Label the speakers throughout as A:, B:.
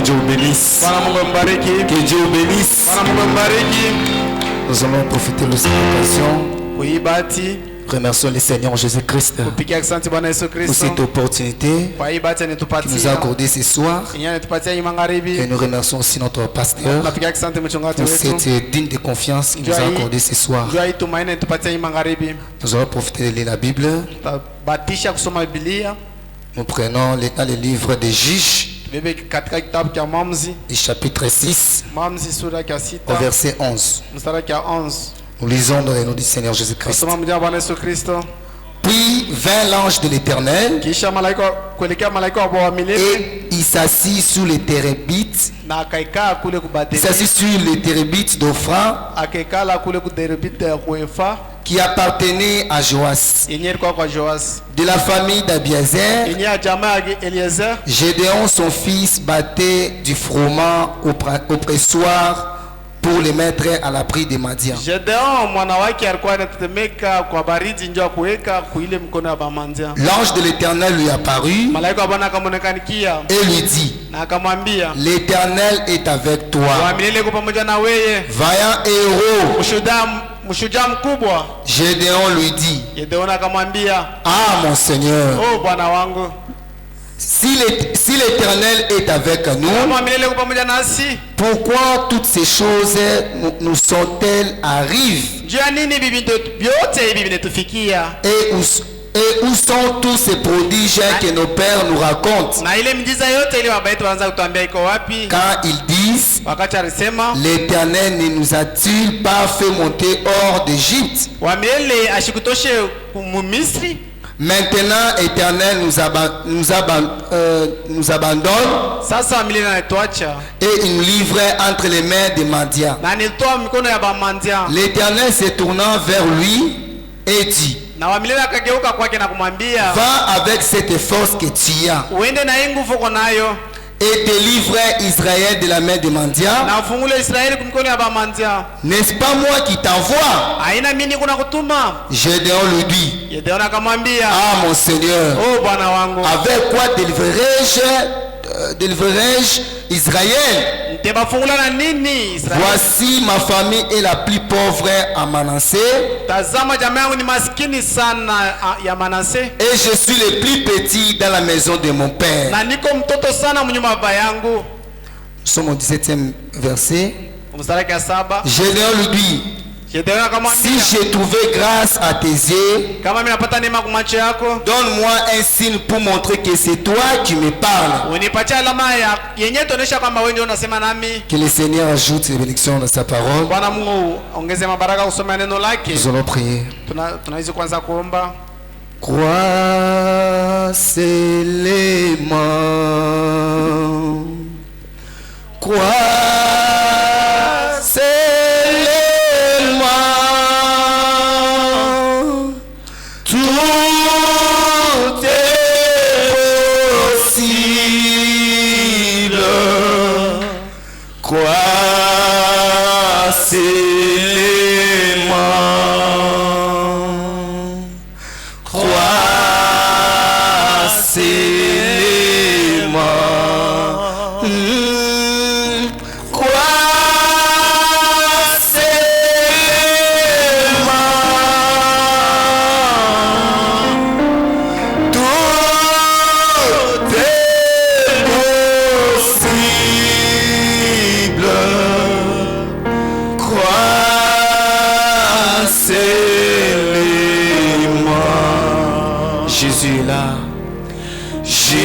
A: Dieu vous bénisse. Que Dieu vous bénisse. Nous allons profiter de cette occasion. Remercions le Seigneur Jésus-Christ pour cette opportunité qu'il nous a accordée ce soir. Et nous remercions aussi notre pasteur pour cette digne de confiance qu'il nous a accordée ce soir. Nous allons profiter de lire la Bible. Nous prenons dans le livre des Juges, du chapitre 6, au verset 11. Nous lisons dans le nom du Seigneur Jésus-Christ. Puis vint l'ange de l'Éternel et il s'assit sur les térébintes. Il s'assit sur les térébintes d'Ophra qui appartenait à Joas. De la famille d'Abiazer, Gédéon son fils battait du froment au pressoir pour les mettre à l'abri des Madians. L'ange de l'Éternel lui apparut et lui dit: l'Éternel est avec toi, vaillant héros. Gédéon lui dit: ah mon Seigneur, si l'Éternel est avec nous, pourquoi toutes ces choses nous sont-elles arrivées? Et où sont tous ces prodiges que nos pères nous racontent? Quand ils disent: l'Éternel ne nous a-t-il pas fait monter hors d'Égypte? Maintenant, l'Éternel nous abandonne et il nous livre entre les mains des Madians. L'Éternel se tournant vers lui et dit: va avec cette force que tu as et délivre Israël de la main des Madians. N'est-ce pas moi qui t'envoie? Gédéon lui dit: ah mon Seigneur, avec quoi délivrerai-je Israël? Voici, ma famille est la plus pauvre à Manassé et je suis le plus petit dans la maison de mon père. Nous sommes au 17e verset. Gédéon lui dit: si j'ai trouvé grâce à tes yeux, donne-moi un signe pour montrer que c'est toi qui me parles. Que le Seigneur ajoute ses bénédictions dans sa parole. Nous allons prier. Croix seulement, croix seulement, tout est possible. Croix seulement, Jésus est là. Jésus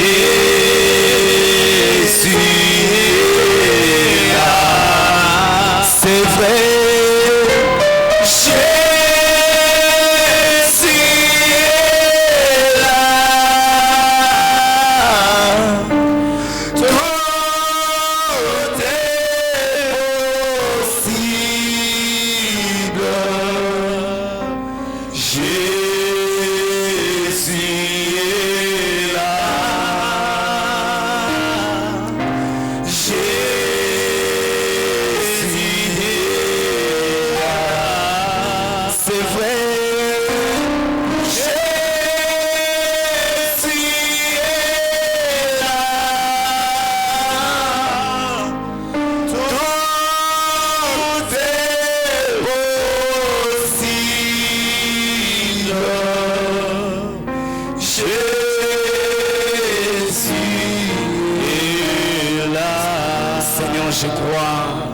A: je crois.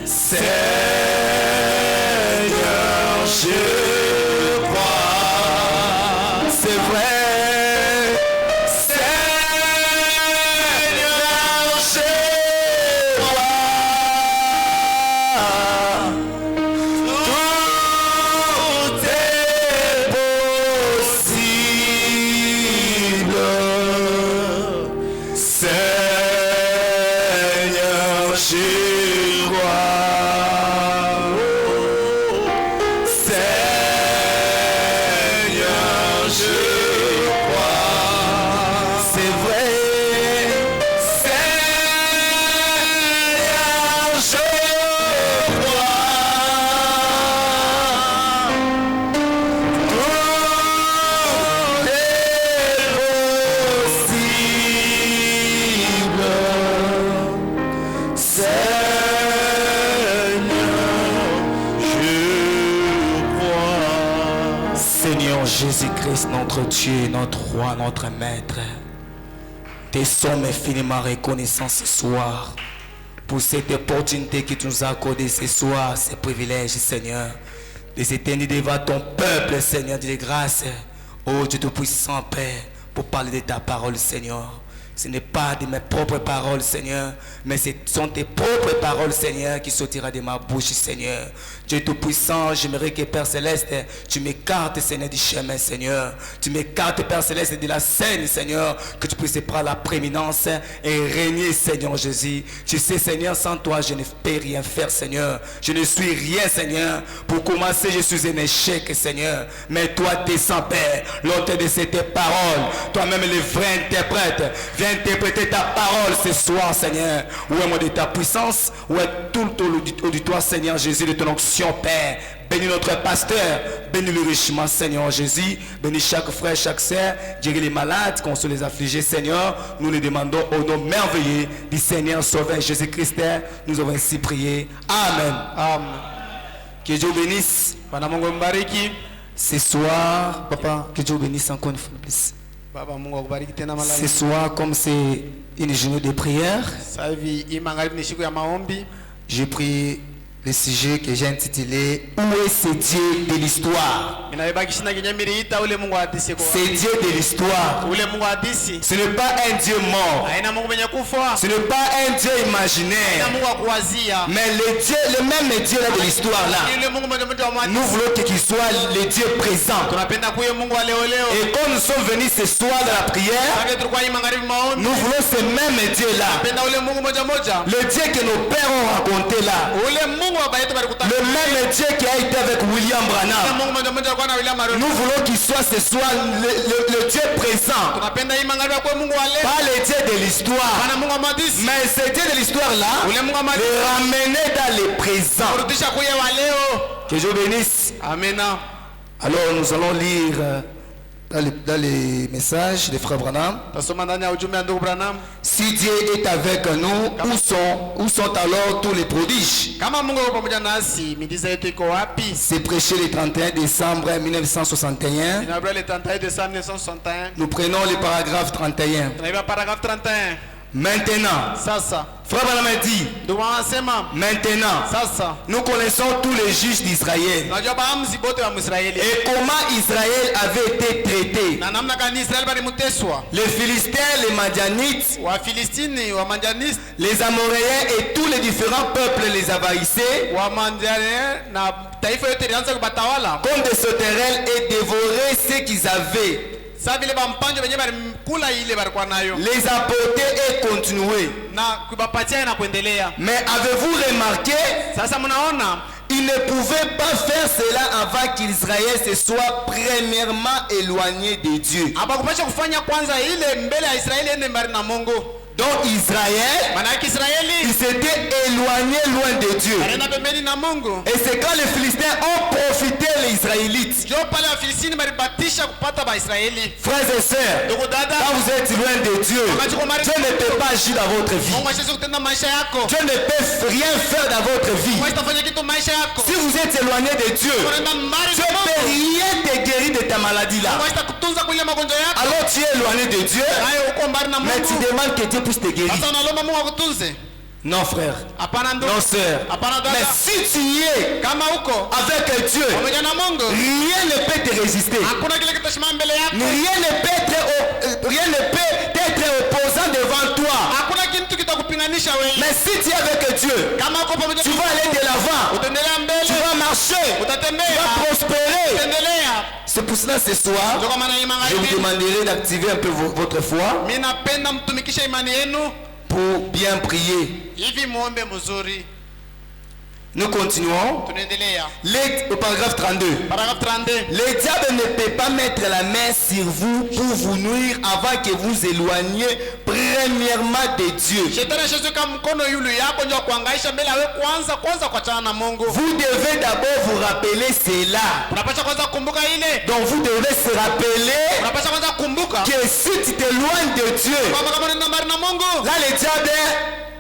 A: Seigneur, je crois. C'est vrai. Jésus-Christ, notre Dieu, notre roi, notre maître, te sommes infiniment reconnaissants ce soir pour cette opportunité que tu nous as accordée ce soir, ce privilège, Seigneur, de s'éteindre devant ton peuple, Seigneur, de grâce. Oh Dieu Tout-Puissant, Père, pour parler de ta parole, Seigneur. Ce n'est pas de mes propres paroles, Seigneur, mais ce sont tes propres paroles, Seigneur, qui sortira de ma bouche, Seigneur. Dieu Tout-Puissant, j'aimerais que Père Céleste, tu m'écartes, Seigneur, du chemin, Seigneur. Tu m'écartes, Père Céleste, de la scène, Seigneur, que tu puisses prendre la prééminence et régner, Seigneur Jésus. Tu sais, Seigneur, sans toi, je ne peux rien faire, Seigneur. Je ne suis rien, Seigneur. Pour commencer, je suis un échec, Seigneur. Mais toi, descends, Père, l'auteur de cette parole, toi-même le vrai interprète. Viens interpréter ta parole ce soir, Seigneur. Où est moi de ta puissance? Où est tout l'auditoire, Seigneur Jésus, de ton onction, Père? Bénis notre pasteur, bénis le richement, Seigneur Jésus. Bénis chaque frère, chaque sœur. Guéris les malades, console les affligés, Seigneur. Nous les demandons au nom merveilleux du Seigneur Sauveur Jésus-Christ. Nous avons ainsi prié. Amen. Amen. Que Dieu bénisse. Ce soir, Papa, que Dieu bénisse encore une fois de plus. Ce soir, comme c'est une journée de prière, j'ai pris le sujet que j'ai intitulé « Où est ce Dieu de l'histoire ?» C'est Dieu de l'histoire. Ce n'est pas un Dieu mort. Ce n'est pas un Dieu imaginaire. Mais le même Dieu là de l'histoire là, nous voulons qu'il soit le Dieu présent. Et quand nous sommes venus ce soir dans la prière, nous voulons ce même Dieu là. Le Dieu que nos pères ont raconté là. Le même Dieu qui a été avec William Branham. Nous voulons qu'il soit ce soir le Dieu présent. Pas le Dieu de l'histoire. Mais ce Dieu de l'histoire là, le ramener dans le présent. Que Dieu bénisse. Amen. Alors nous allons lire dans les messages de Frère Branham. Si Dieu est avec nous, où sont alors tous les prodiges? C'est prêché le 31 décembre 1961. Nous prenons le paragraphe 31. Maintenant, Frère Branham dit, maintenant, nous connaissons tous les juges d'Israël et comment Israël avait été traité. Les Philistins, les Madianites, les Amoréens et tous les différents peuples les envahissaient comme des sauterelles et dévoraient ce qu'ils avaient. Les apporter et continuer. Mais avez-vous remarqué, ils ne pouvaient pas faire cela avant qu'Israël se soit premièrement éloigné de Dieu. Donc Israël, il s'était éloigné loin de Dieu. Et c'est quand les Philistins ont profité les Israélites. Frères et sœurs, quand vous êtes loin de Dieu, Dieu ne peut pas agir dans votre vie. Dieu ne peut rien faire dans votre vie. Si vous êtes éloigné de Dieu, Dieu ne peut rien te guérir de ta maladie là. Alors tu es éloigné de Dieu, mais tu demandes que Dieu puisse te guérir. Non frère, non sœur, mais si tu y es avec Dieu, rien ne peut te résister. Rien ne peut être opposant devant toi. Mais si tu es avec Dieu, tu vas aller de l'avant, tu vas marcher, tu vas prospérer. C'est pour cela ce soir, je vous demanderai d'activer un peu votre foi pour bien prier. Nous continuons. Au paragraphe 32. Le diable ne peut pas mettre la main sur vous pour vous nuire avant que vous éloigniez premièrement de Dieu. Vous devez d'abord vous rappeler cela. Donc vous devez se rappeler que si tu t'éloignes de Dieu, là le diable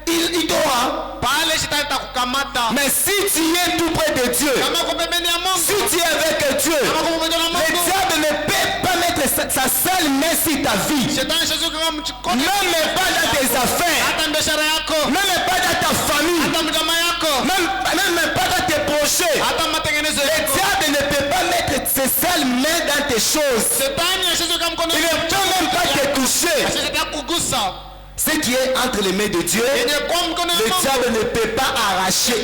A: il dort. Mais si tu es tout près de Dieu, si tu es avec Dieu, le diable ne peut pas mettre sa seule main sur ta vie. Même pas dans tes affaires, même pas dans ta famille, même pas dans tes projets. Le diable ne peut pas mettre ses seules mains dans tes choses. Il ne peut même pas te toucher. Ce qui est entre les mains de Dieu, le diable ne peut pas arracher.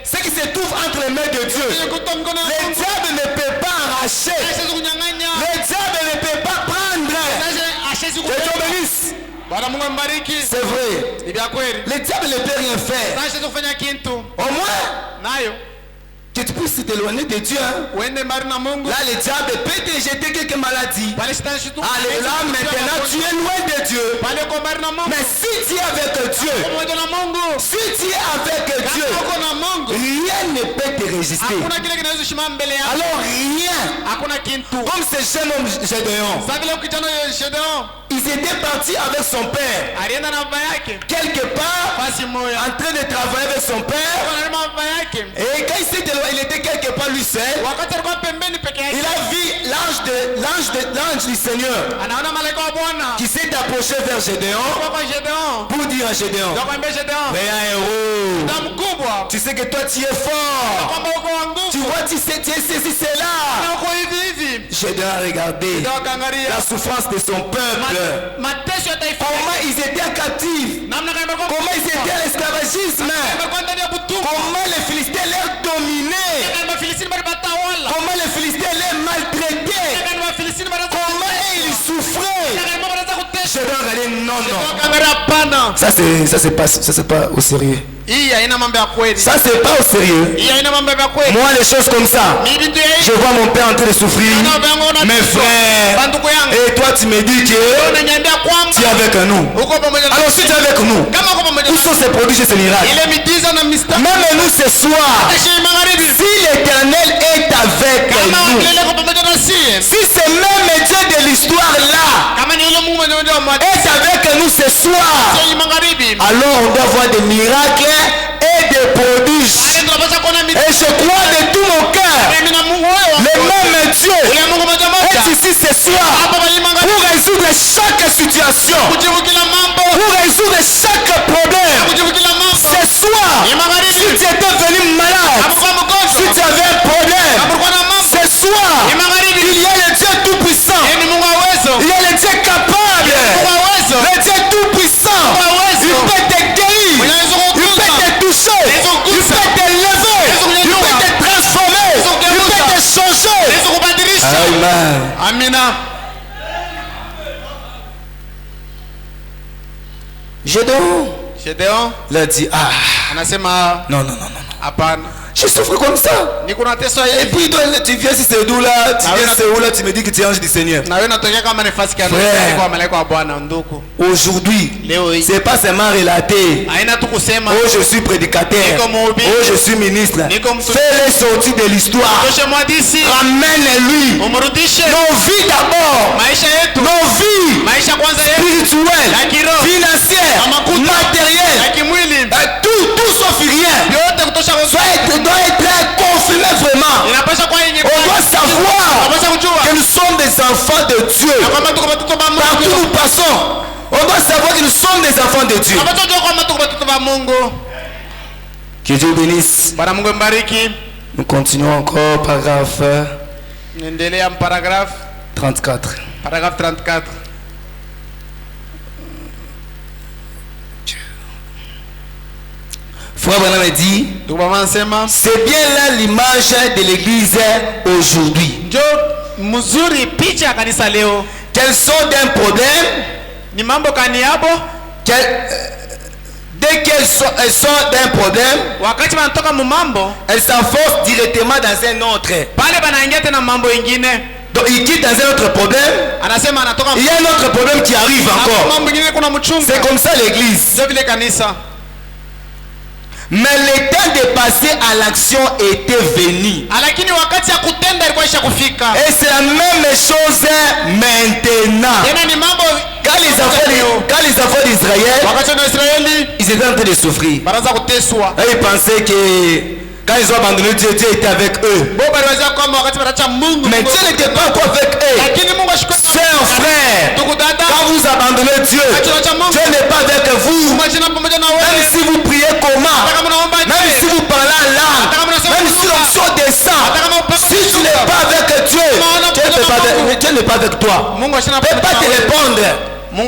A: Ce qui se trouve entre les mains de Dieu, le diable ne peut pas arracher. Le diable ne peut pas prendre. Que Dieu bénisse. C'est vrai. Le diable ne peut rien faire. Au moins que tu puisses t'éloigner de Dieu. Là, le diable peut te jeter quelques maladies. Allez, là, maintenant, tu es loin de Dieu. Mais si tu es avec Dieu, rien ne peut te résister. Alors, rien. Comme ce jeune homme Gédéon, il s'était parti avec son père. Quelque part, en train de travailler avec son père. Et quand il était quelque part lui seul, il a vu l'ange du Seigneur qui s'est approché vers Gédéon pour dire à Gédéon, mais un héros, tu sais que toi tu es fort, tu vois, tu sais, tu es ceci, c'est là. Gédéon a regardé la souffrance de son peuple, comment ils étaient captifs, comment ils étaient à l'esclavagisme, comment les Philistins les dominaient, comment les Philistins les maltraitaient, comment ils souffraient. Gédéon a dit non. Ça c'est pas au sérieux. Ça c'est pas au sérieux. Moi les choses comme ça, je vois mon père en train de souffrir, mes frères, et toi tu me dis que tu es avec nous. Alors si tu es avec nous, où sont ces prodiges et ces miracles? Même nous ce soir, si l'Éternel est avec nous, si ce même Dieu de l'histoire là est avec nous ce soir, alors on doit voir des miracles et des prodiges. Et je crois de tout mon cœur, le même Dieu est ici ce soir pour résoudre chaque situation, pour résoudre chaque problème. Ce soir, si tu étais venu malade, si tu avais un problème, ce soir, il y a le Dieu tout-puissant, il y a le Dieu capable, le Dieu tout-puissant. Il peut te guérir, il peut te toucher, il peut te lever, il peut te transformer, il peut te changer. Amen. Amina. Gédéon l'a dit, non. Je souffre comme ça. Et puis tu viens sur ce dos là, tu me dis que tu es ange du Seigneur. Aujourd'hui, c'est pas seulement relaté. Oh, je suis prédicateur. Oh, je suis ministre. Fais-les sortir de l'histoire. Ramène-lui. Nos vies d'abord. Nos vies spirituelles, financières, matérielles. Tout sauf rien. Doit être confirmé vraiment. On doit savoir que nous sommes des enfants de Dieu. Partout nous passons. Oh,
B: On doit savoir que nous sommes des enfants de Dieu. Que Dieu bénisse. Nous continuons encore, paragraphe 34.
A: Paragraphe 34.
B: Frère Branham dit, c'est bien là l'image de l'église aujourd'hui. Qu'elles sont d'un problème, dès qu'elles sont d'un problème, elles s'enfoncent directement dans un autre. Donc il quitte dans un autre problème. Il y a un autre problème qui arrive encore. C'est comme ça l'église. Mais le temps de passer à l'action était venu. Et c'est la même chose maintenant. Quand les enfants d'Israël, ils étaient en train de souffrir. Et ils pensaient que quand ils ont abandonné Dieu, Dieu était avec eux. Mais Dieu n'était pas encore avec eux. Sœurs, frères, quand vous abandonnez Dieu, Dieu n'est pas avec vous. Même si vous priez comment, même si vous parlez en langue, même si l'onction descend, si tu n'es pas avec Dieu, Dieu n'est pas avec toi. Il ne peut pas te répondre. Mais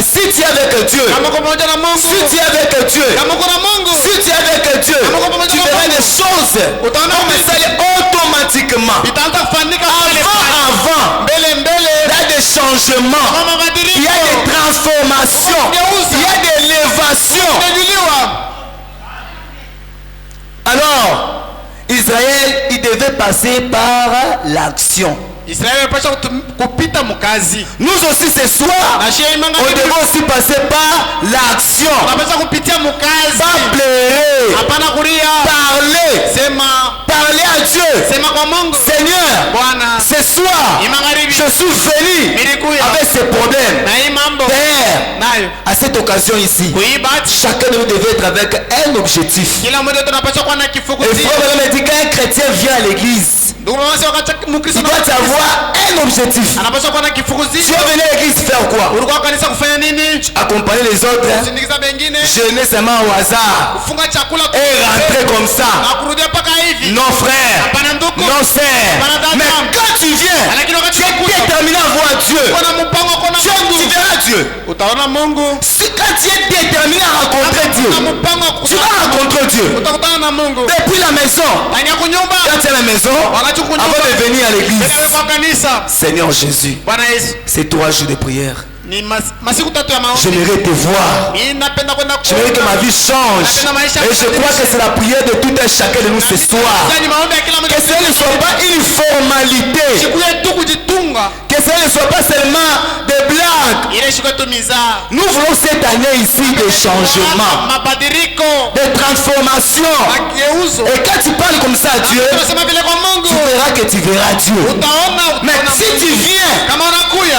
B: si tu es avec Dieu, si tu es avec Dieu, si tu es avec Dieu, tu verras des choses automatiquement. Avant, il y a des changements, il y a des transformations, il y a des élévations. Alors, Israël, il devait passer par l'action. Nous aussi ce soir, on devait aussi passer par l'action. Pas pleurer, parler à Dieu. Seigneur, ce soir, je suis venu avec ce problème. Père, à cette occasion ici, chacun de nous devait être avec un objectif. Et Frère me dit qu'un chrétien vient à l'église, il doit avoir un objectif. Tu es venu à l'église faire quoi? Accompagner les autres, jeûner seulement au hasard et rentrer comme ça. Non frère, non sœur. Mais quand tu viens, tu es déterminé à voir Dieu. Tu verras Dieu. Si quand tu es déterminé à rencontrer Dieu, tu vas rencontrer Dieu. Depuis la maison, quand tu es à la maison, avant de venir à l'église, Seigneur Jésus, c'est 3 jours de prière. J'aimerais te voir. J'aimerais que ma vie change. Et je crois que c'est la prière de tout un chacun de nous ce soir. Que ce ne soit pas une formalité. Que ce ne soit pas seulement des blagues. Nous voulons cette année ici des changements, des transformations. Et quand tu parles comme ça à Dieu, tu verras que tu verras Dieu. Mais si tu viens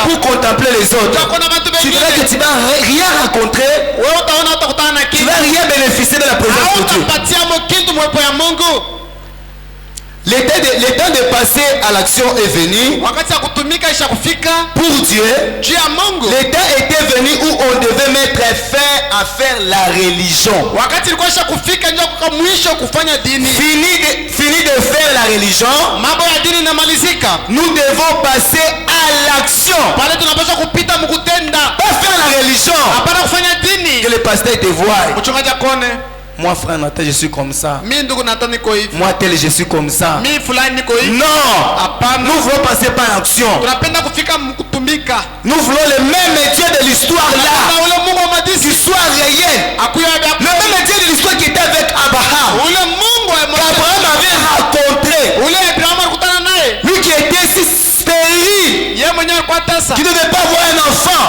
B: pour contempler les autres, tu verras que tu ne vas rien rencontrer. Tu ne vas rien bénéficier de la présence de Dieu. Le temps de passer à l'action est venu. Pour Dieu, le temps était venu où on devait mettre fin à faire la religion. Fini de faire la religion, nous devons passer à l'action. Pas faire la religion que le pasteur te voit. Moi frère Nathan, je suis comme ça. Moi tel, je suis comme ça. Non, nous voulons passer par l'action. Nous voulons le même Dieu de l'histoire là, qui soit réel. Le même Dieu de l'histoire qui était avec Abraham, qu'Abraham avait rencontré, lui qui était si stérile, qui ne devait pas avoir un enfant.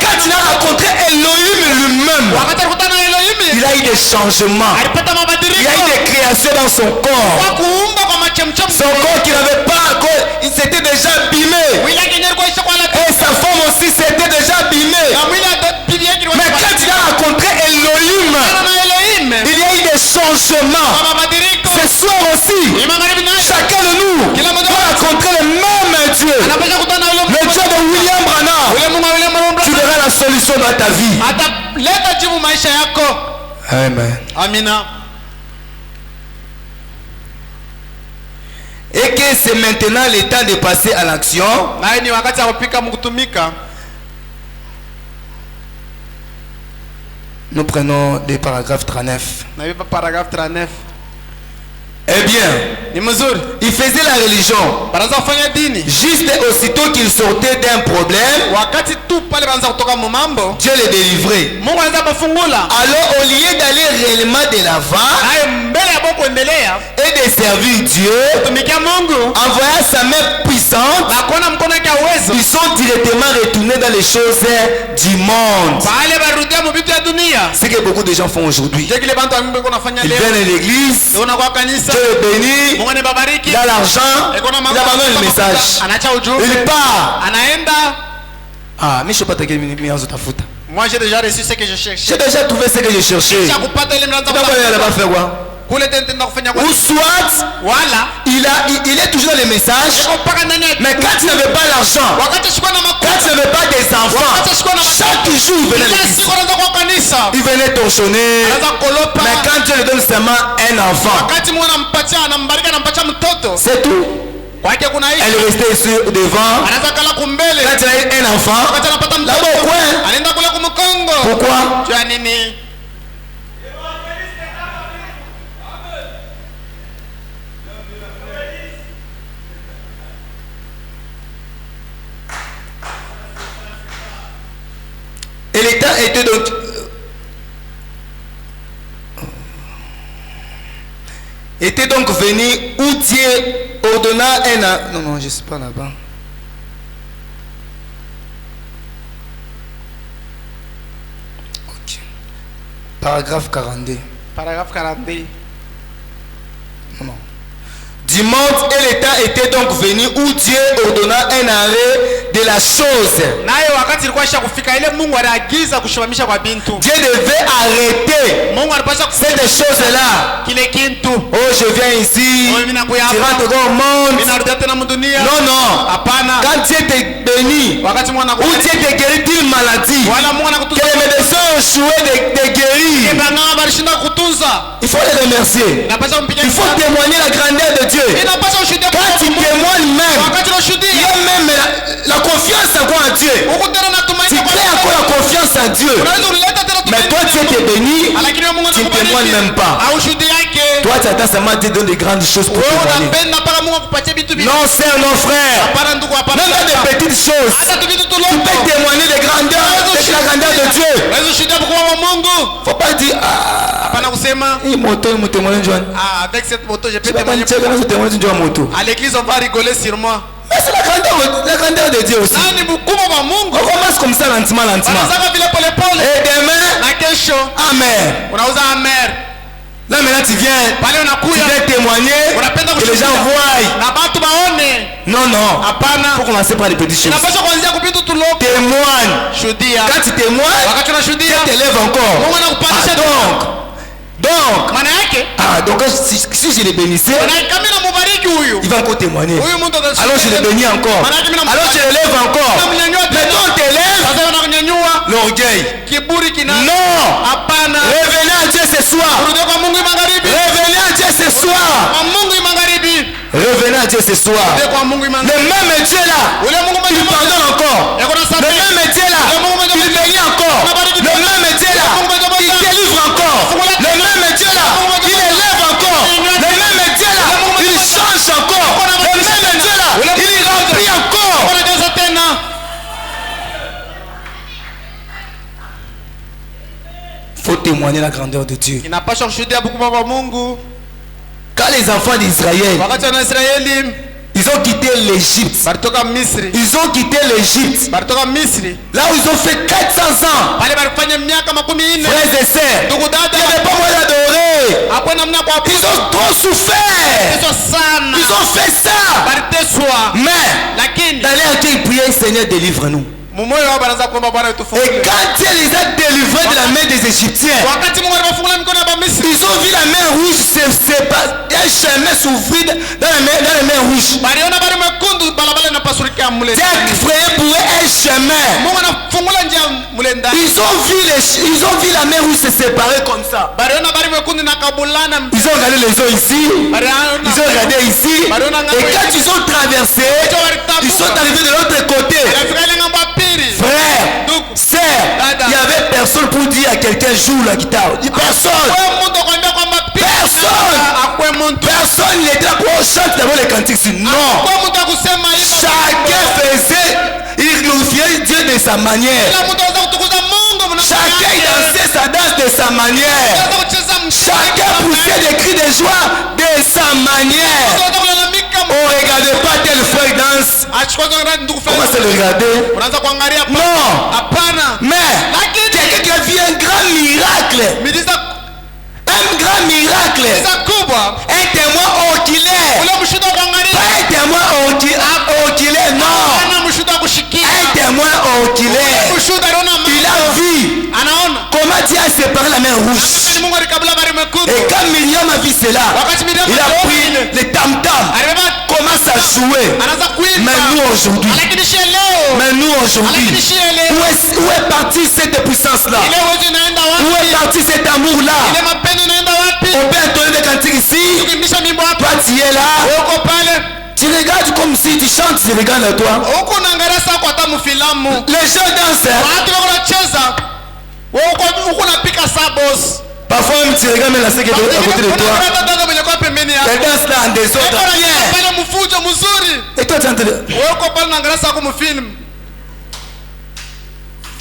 B: Quand il a rencontré Elohim lui-même, il a eu des changements, il a eu des créations dans son corps. Son corps qui n'avait pas, il s'était déjà abîmé. Et sa femme aussi s'était déjà abîmée. Mais quand il a rencontré Elohim, il y a eu des changements. Ce soir aussi, chacun de nous doit rencontrer le même Dieu. Le Dieu de William Branham. Tu verras la solution. ta vie.
A: Amen.
C: Amina.
B: Et que c'est maintenant le temps de passer à l'action. Nous prenons des paragraphes 39. Eh bien, il faisait la religion juste aussitôt qu'il sortait d'un problème, Dieu le délivrait. Alors au lieu d'aller réellement de l'avant et de servir Dieu, envoya sa main puissante, ils sont directement retournés dans les choses du monde. C'est ce que beaucoup de gens font aujourd'hui. Ils viennent à l'église, Dieu est béni, il a l'argent, il abandonne le message. Il part. Ah, mais je ne sais pas ta faute.
C: Moi j'ai déjà reçu ce que je cherchais.
B: J'ai déjà trouvé ce que je cherchais. Tu vas pas faire quoi? Ou soit il est toujours dans les messages, mais quand tu n'avais pas l'argent, quand tu n'avais pas des enfants, chaque jour il venait à l'église. Il venait torchonner, mais quand Dieu lui donne seulement un enfant, c'est tout. Elle est restée ici devant. Quand il a eu un enfant, là-bas au coin. Pourquoi? Et l'État était donc venu où Dieu ordonna un... Non, je ne suis pas là-bas. Ok. Paragraphe 42.
C: Paragraphe 42.
B: Non. Du monde et l'État était donc venu où Dieu ordonna un arrêt de la chose. Dieu devait arrêter cette chose-là. Oh, je viens ici, tu rentres au monde. Non, non. Quand Dieu te bénit, ou Dieu te guérit d'une maladie, que les médecins ont échoué de guérir, il faut les remercier. Il faut témoigner la grandeur de Dieu. Quand tu témoignes même, il y a même la confiance encore en Dieu. Tu crées encore la confiance en Dieu. Mais toi tu es béni, tu ne témoignes même pas. Toi tu attends seulement Dieu donne des grandes choses pour témoigner. Non sœur, non frère, même dans des petites choses, tu peux témoigner des grandeurs, de la grandeur de Dieu. Faut pas dire
C: avec cette moto je peux témoigner. À l'église on va rigoler sur moi.
B: Mais c'est la grandeur de Dieu aussi. On commence comme ça lentement. Et demain, amen. Là maintenant tu viens témoigner, que les gens voient. Non, faut commencer par les petites choses. Témoigne. Quand tu témoignes, tu t'élèves encore. Donc si je les bénissais, il va encore témoigner. Alors je les bénis encore. Alors je l'élève encore. Mais quand on t'élève, l'orgueil. Non. Revenez à Dieu ce soir. Revenez à Dieu ce soir. Revenez à Dieu ce soir. Le même Dieu là, il pardonne encore. Le même Dieu là, il bénit encore. Le même Dieu là, il délivre encore. Le même Dieu là, il élève encore. Le même Dieu là, il change encore. Le même Dieu là, il remplit encore. Faut témoigner la grandeur de Dieu. Quand les enfants d'Israël, ils ont quitté l'Égypte. Ils ont quitté l'Égypte. Là où ils ont fait 400 ans. Frères et sœurs, il n'y avait pas moyen d'adorer. Ils ont trop souffert. Ils ont fait ça. Mais d'aller à Dieu prier, Seigneur, délivre-nous. Et quand Dieu les a délivrés de la main des Égyptiens, ils ont vu la mer rouge un chemin s'ouvrir dans la mer rouge. Dieu a créé pour eux un chemin. Ils ont vu la mer rouge se séparer comme ça. Ils ont regardé les eaux ici. Ils ont regardé ici. Et quand ils ont traversé, ils sont arrivés de l'autre côté. Frère, sœur, il n'y avait personne pour dire à quelqu'un joue la guitare. Personne. Personne n'était là pour chanter d'abord les cantiques. Non. Chacun faisait, il glorifiait Dieu de sa manière. Chacun dansait sa danse de sa manière. Chacun poussait des cris de joie de sa manière. On ne regardait pas tel frère danse. Comment c'est le regarder? Non. Mais quelqu'un qui a vu un grand miracle. Un grand miracle. Un témoin oculaire. Pas un témoin oculaire, non. Un témoin oculaire. Il a vu comment Dieu a séparé la mer rouge. Et quand Myriam a vu cela, il a pris les tam-tams, commence à jouer. Mais nous aujourd'hui, où est partie cette puissance-là? Où est parti cet amour-là? On peut entendre des cantiques ici. Toi tu es là. Tu regardes comme si tu chantes, tu regardes à toi. Les gens dansent. Parfois même tu regardes même la sécurité à côté de toi. Les danses là en désordre. Et toi tu entends.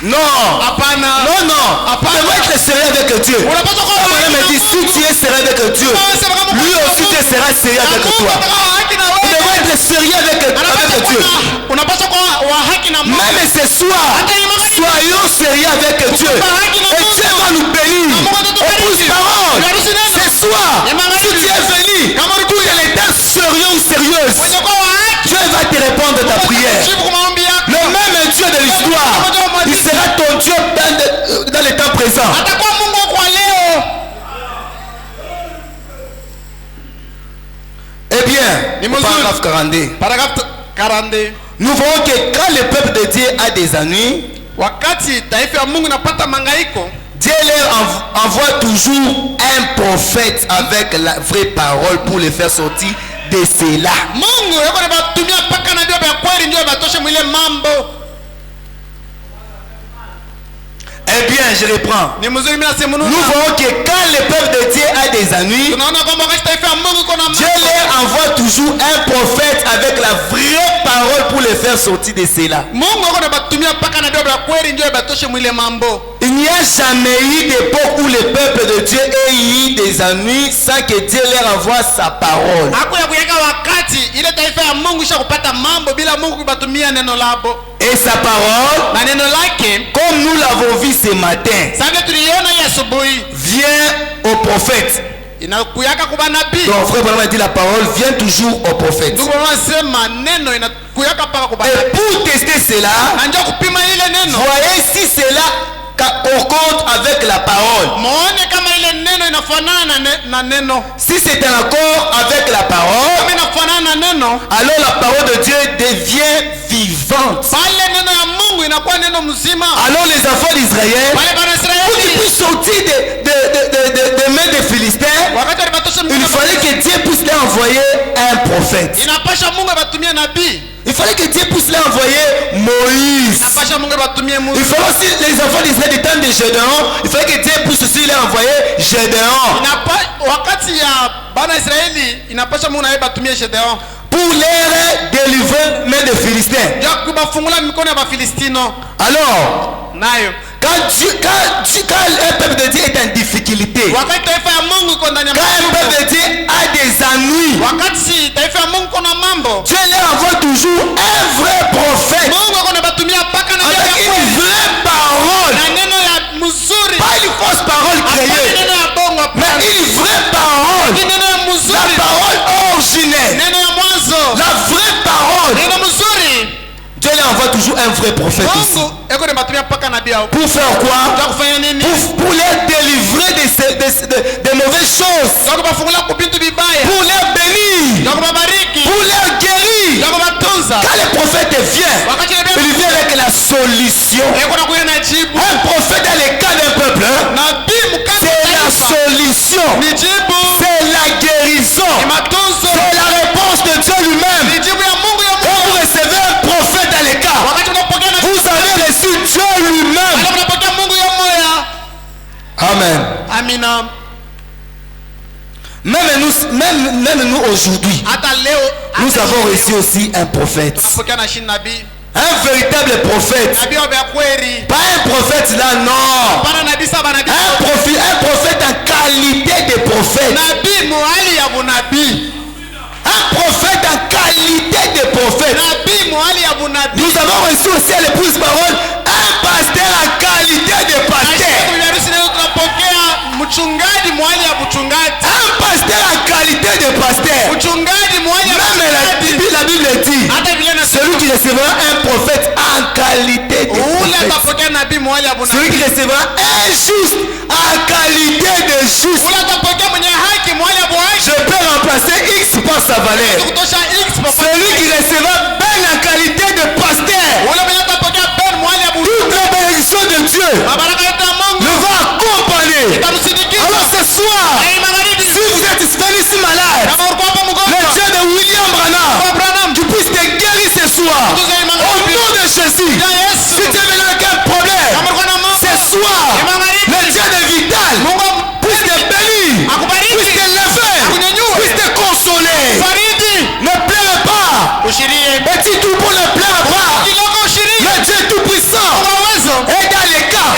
B: Non. Non. Tu devrais être sérieux avec Dieu. Me dit si tu es sérieux avec Dieu, lui aussi tu seras sérieux avec toi. Tu devrais être sérieux avec Dieu. Même ce soir, soyons sérieux avec Dieu. Et Dieu va nous bénir. On pousse parole. Ce soir, si tu es venu pour qu'elle est sérieux ou sérieuse, Dieu va te répondre à ta prière. Le même Dieu de l'histoire, il sera ton Dieu dans le temps présent. Eh bien, paragraphe 42. Nous voyons que quand le peuple de Dieu a des ennuis, Dieu leur envoie toujours un prophète avec la vraie parole pour les faire sortir de cela. Eh bien, je reprends. Nous voyons que quand le peuple de Dieu a des ennuis, Dieu leur envoie toujours un prophète avec la vraie parole pour les faire sortir de cela. Il n'y a jamais eu d'époque où le peuple de Dieu ait eu des ennuis sans que Dieu leur envoie sa parole. Et sa parole, comme nous l'avons vu ce matin, vient au prophète. Donc frère Branham a dit la parole vient toujours au prophète. Et pour tester cela, voyez si cela concorde avec la parole. Si c'est un accord avec la parole, alors la parole de Dieu devient vivante. Alors les enfants d'Israël, pour qu'ils puissent sortir des mains des Philistins, il fallait que Dieu puisse leur envoyer un prophète. Il fallait que Dieu puisse leur envoyer Moïse. Il fallait aussi les enfants d'Israël du temps de Gédéon. Il fallait que Dieu puisse aussi leur envoyer Gédéon. Pour les délivrer main des Philistins. Alors, quand un peuple de Dieu est en difficulté, quand un peuple de Dieu a des ennuis, Dieu leur envoie toujours un vrai prophète avec une vraie parole, pas une fausse parole créée, mais une vraie parole, la parole originelle, la vraie parole. Dieu leur envoie avoir toujours un vrai prophète ici. Pour faire quoi? Pour les délivrer des mauvaises choses. Pour les bénir. Pour les guérir. Quand le prophète vient, il vient avec la solution. Un prophète dans les cas d'un peuple, c'est la solution. C'est la guérison. C'est la réponse de Dieu lui-même. Quand vous recevez un prophète dans les cas, vous avez reçu Dieu lui-même. Amen.
C: Amina.
B: Même nous aujourd'hui, nous avons reçu aussi un prophète. Un véritable prophète. Pas un prophète là, non. Un prophète en qualité de prophète. Un prophète en qualité de prophète. Nous avons reçu aussi à l'épouse parole un pasteur en qualité de pasteur. Un pasteur en qualité de pasteur. Même la Bible dit, celui qui recevra un prophète en qualité de prophète, celui qui recevra un juste en qualité de juste, je peux remplacer X par sa valeur. Celui qui recevra Ben en qualité de pasteur, toute la bénédiction de Dieu le va accompagner. Alors ce soir, si vous êtes ici malade, le Dieu de William Branham, tu puisses te guérir ce soir au nom de Jésus. Si tu es venu avec un problème ce soir, le Dieu de Vital puisse te bénir, puisse te lever, puisse te consoler. Ne pleure pas. Et si tout le monde ne pleure pas, le Dieu tout puissant est dans les cas.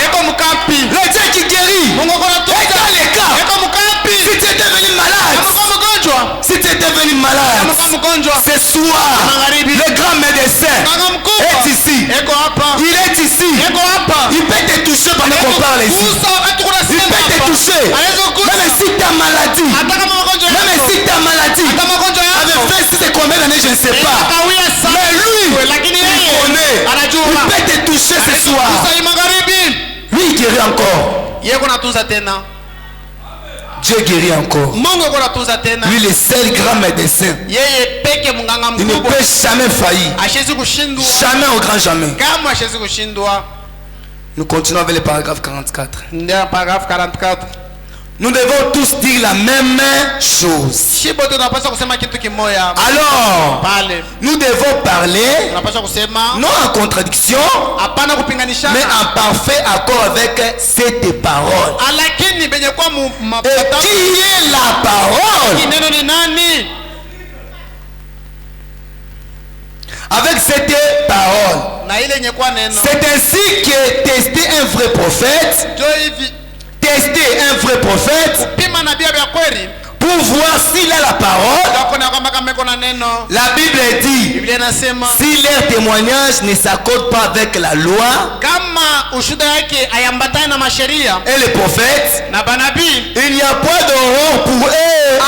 B: Le Dieu qui guérit est dans les cas. Si tu es devenu malade, ce soir, le grand médecin est ici. Il est ici. Il peut te toucher pendant qu'on parle ici. Il peut te toucher. Même si tu as maladie. Avec 26 et combien d'années, je ne sais pas. Mais lui, il connaît. Il peut te toucher ce soir. Lui, il guérit encore. Dieu guérit encore. Lui, le seul grand médecin. Il ne peut jamais faillir. Jamais au grand jamais. Nous continuons avec le paragraphe 44. Nous devons tous dire la même chose. Alors, nous devons parler non en contradiction, mais en parfait accord avec cette parole. Et qui est la parole? Avec cette parole, c'est ainsi que tester un vrai prophète. Tester un vrai prophète pour voir s'il a la parole. La Bible dit, si leur témoignage ne s'accorde pas avec la loi et les prophètes, il n'y a pas d'horreur pour eux.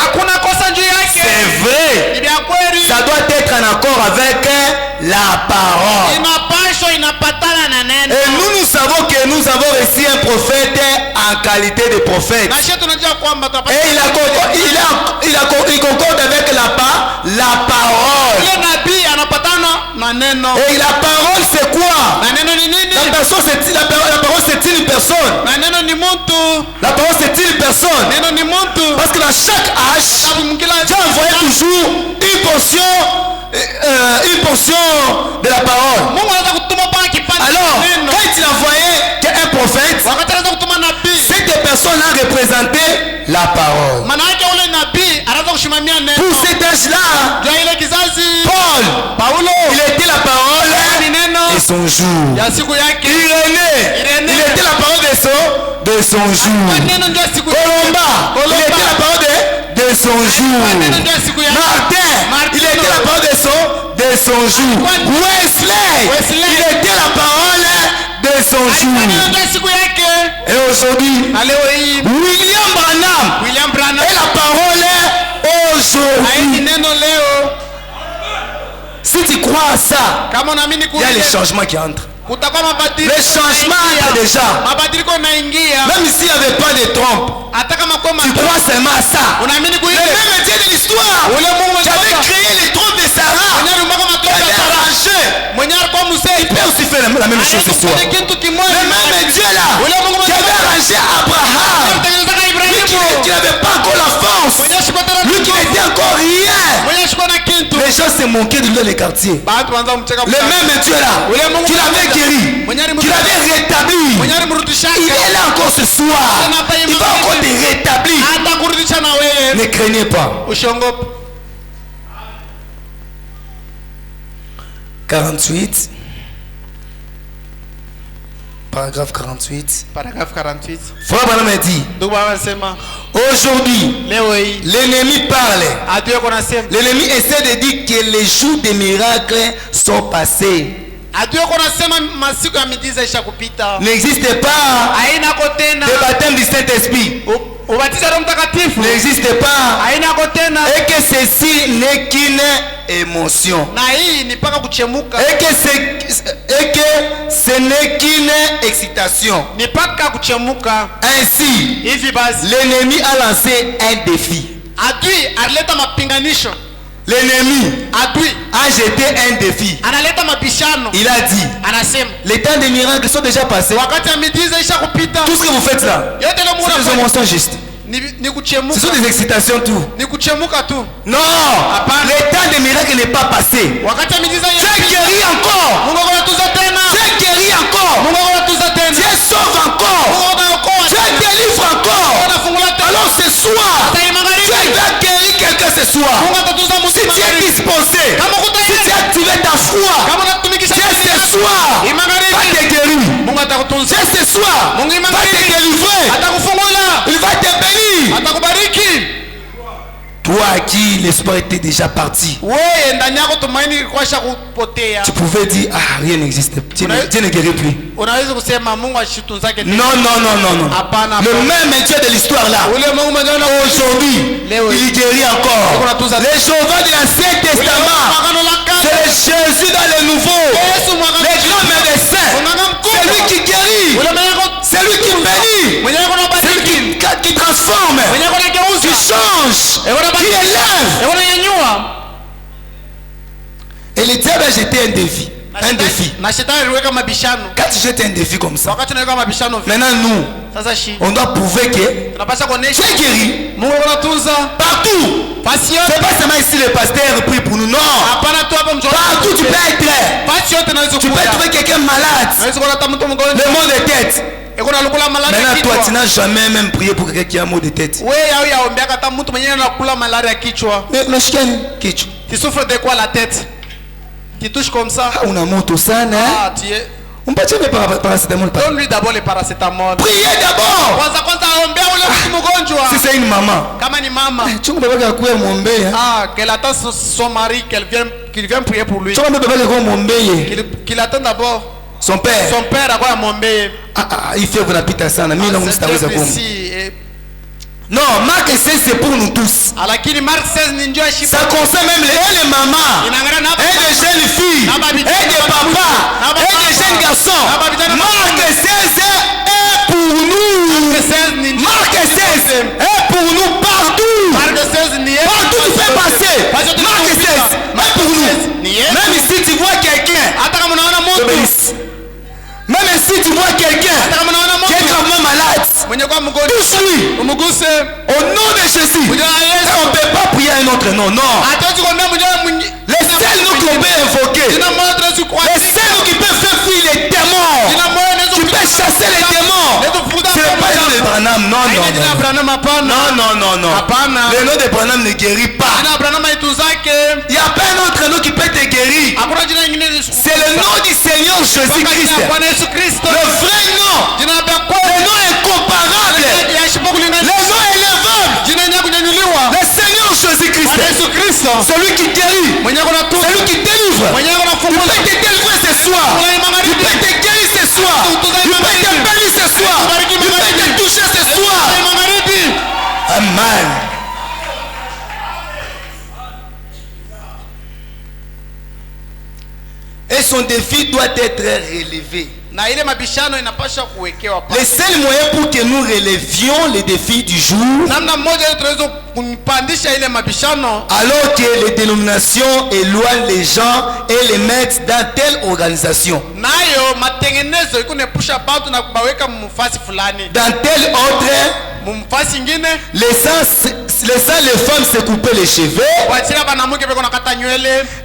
B: C'est vrai. Ça doit être en accord avec la parole. Et nous savons que nous avons reçu un prophète en qualité de prophète. Et il concorde avec la parole. Et la parole c'est quoi? La parole c'est une personne. La parole c'est une personne. Parce que dans chaque âge, Dieu envoyait toujours une portion de la parole. Alors, quand il envoyait un prophète, cette personne-là représentait la parole. Pour cet âge-là, Paul, il était la parole de son jour. Irénée, il était la parole de son jour. Colomba, il était la parole de son jour. Martin, il était la parole de son jour. Wesley, il était la parole de son jour. Et aujourd'hui, William Branham est la parole aujourd'hui. Si tu crois crois à ça, il y a les changements qui entrent. Le changement est déjà. Même s'il n'y avait pas de trompe, tu crois seulement à ça. Le même Dieu de l'histoire qui avait créé les trompes de Sarah, qui avait arrangé, il peut aussi faire la même chose ce soir. Le même Dieu là qui avait arrangé Abraham, lui qui n'avait pas encore la force, lui qui n'était encore rien. Les gens se moquaient de lui dans les quartiers. Le même Dieu là qui l'avait guéri, qui l'avait rétabli, il est là encore ce soir. Il va encore te rétablir. Ne craignez pas. 48. Paragraphe 48. Frère Branham a dit, aujourd'hui, l'ennemi parle. L'ennemi essaie de dire que les jours des miracles sont passés. N'existe pas de baptême du Saint-Esprit. N'existe pas. Et que ceci n'est qu'une émotion. Et que ce n'est qu'une excitation. Ainsi, l'ennemi a lancé un défi. L'ennemi a jeté un défi. Il a dit, les temps des miracles sont déjà passés. Tout ce que vous faites là, c'est des émotions justes. Ce sont des excitations tout. Non, le temps des miracles n'est pas passé. Dieu guérit encore. Dieu guérit encore. Dieu sauve encore. Dieu délivre encore. Alors ce soir, Dieu va guérir quelqu'un ce soir. Si tu es disposé, si tu as activé ta foi, Dieu ce soir va te guérir. Dieu ce soir va te délivrer. Il va te bénir. Toi à qui l'espoir était déjà parti, tu pouvais dire, ah, rien n'existe, Dieu ne guérit plus. Non. Le même Dieu de l'histoire là, aujourd'hui, il guérit encore. Les Jéhovah de l'Ancien Testament, c'est le Jésus dans le Nouveau. Les grands médecins, c'est lui qui guérit, c'est lui qui bénit, c'est lui qui transforme, qui change, qui élève. Et le diable a jeté un défi. Un défi. Quand tu jettes un défi comme ça, maintenant nous, on doit prouver que tu es guéri partout. C'est pas seulement ici le pasteur prie pour nous, non. Partout tu peux être. Tu peux trouver quelqu'un malade, le mot de tête. Maintenant toi tu n'as jamais même prié pour quelqu'un qui a un mot de tête. Mais
C: tu souffres de quoi la tête? Tu touches comme ça.
B: On a moto sana.
C: Ah, tu es.
B: On peut dire paracétamol.
C: Donne-lui d'abord les paracétamol.
B: Priez d'abord. Si c'est une maman.
C: Kama ni mama. Ah, qu'elle attend son mari, qu'il vienne prier pour lui. Qu'il attend d'abord.
B: Son père.
C: Son père a quoi Mombé.
B: Il fait la pita sana. Non, Marc 16 c'est pour nous tous. Ça concerne même les mamans, et les jeunes filles, et des papas, et des jeunes garçons. Marc 16 est pour nous. Marc 16 est pour nous partout. Partout tu fais passer. Marc 16 est pour nous. Même si tu vois quelqu'un, obéisse. Même si tu vois quelqu'un qui est gravement malade, touche-lui. Au nom de Jésus. Et on ne peut pas prier un autre nom, non. Les seuls noms qu'on peut invoquer, les seuls noms qui peuvent faire fuir les démons, qui peuvent chasser les démons, ce n'est pas le nom de Branham, non. Le nom de Branham ne guérit pas. Il n'y a pas un autre nom qui peut te guérir. C'est le nom du Seigneur Jésus-Christ. Le vrai nom. Le nom incomparable. Le nom élevable. Le Seigneur Jésus-Christ. Celui qui guérit. Celui qui délivre. Il peut te délivrer ce soir. Il peut te guérir ce soir. Il peut te bénir ce soir. Il peut te toucher ce soir. Amen. son défi doit être relevé. Le seul moyen pour que nous relevions les défis du jour, alors que les dénominations éloignent les gens et les mettent dans telle organisation, dans telle autre, laissant les femmes se couper les cheveux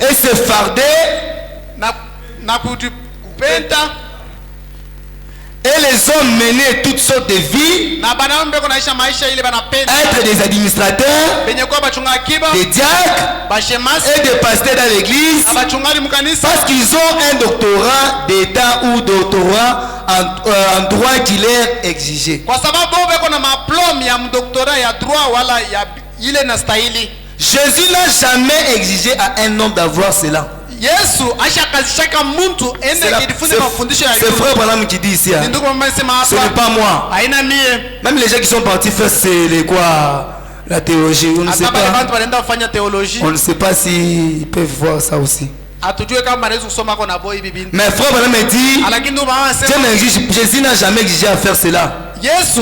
B: et se farder et les hommes mener toutes sortes de vies, être des administrateurs, des diacres et des pasteurs dans l'église, parce qu'ils ont un doctorat d'état ou doctorat en droit qui leur est exigé. Jésus n'a jamais exigé à un homme d'avoir cela. C'est frère Branham qui dit ici. Ce n'est pas moi. Même les gens qui sont partis faire la théologie. On ne sait pas. On ne sait pas s'ils peuvent voir ça aussi. Mais frère Branham dit, Jésus n'a jamais exigé à faire cela. Voici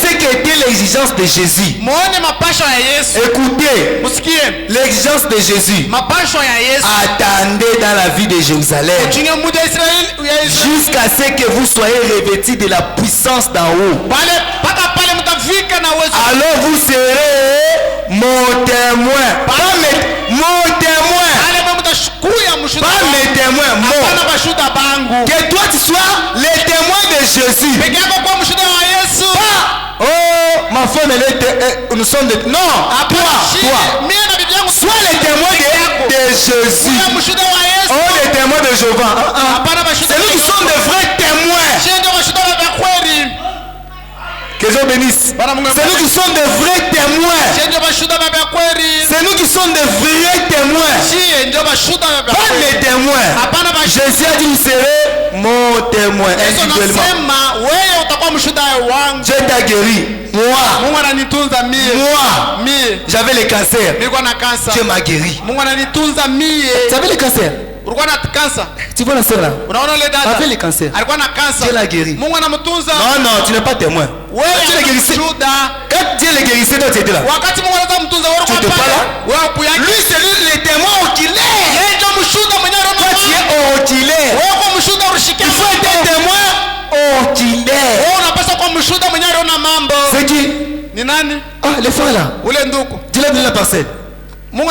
B: ce qu'était l'exigence de Jésus. Écoutez, l'exigence de Jésus. Attendez dans la vie de Jérusalem jusqu'à ce que vous soyez revêtis de la puissance d'en haut. Alors vous serez mon témoin. Pas mon témoin. Pas mes témoins. Que toi tu sois les témoins de Jésus. Oh, ma femme, nous sommes de... Non, toi. Sois les témoins de Jésus. Oh, les témoins de Jéhovah. C'est nous qui sommes de vrais témoins. Que Dieu bénisse. C'est nous qui sommes de vrais témoins. C'est nous qui sommes de vrais témoins. Pas mes témoins. Jésus a dit, vous serez mon témoin individuellement. Dieu t'a guéri. Moi, j'avais le cancer. Dieu m'a guéri. Tu avais le cancer. Tu vois la soeur là? Avec le cancer. Dieu l'a guéri. Non, tu n'es pas témoin. Quand Dieu l'a guérissait, toi tu étais là. Tu n'étais pas là. Lui c'est lui le témoin oculaire. Toi tu es oculaire. Il faut être témoin oculaire. C'est qui? Ah, les frères là. Dieu l'a donné la parcelle. Mais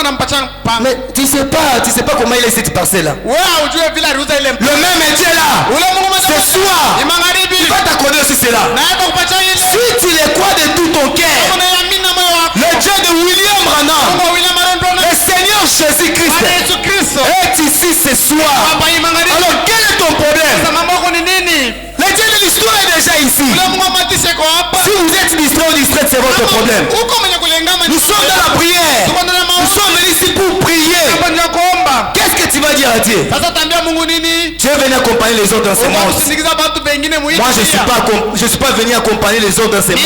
B: tu sais pas comment il est cette parcelle là. Le même Dieu là. Ce soir, il va t'accorder aussi cela. Si tu le crois de tout ton cœur, le Dieu de William Branham, le Seigneur Jésus-Christ est ici ce soir. Alors quel est ton problème? Le Dieu de l'histoire est déjà ici. Si vous êtes distrait ou distrait, c'est votre problème. Nous sommes dans la prière. Nous sommes venus ici pour prier. Qu'est-ce que tu vas dire à Dieu? Tu es venu accompagner les autres dans ce monde. Moi je suis pas venu accompagner les autres dans ce monde.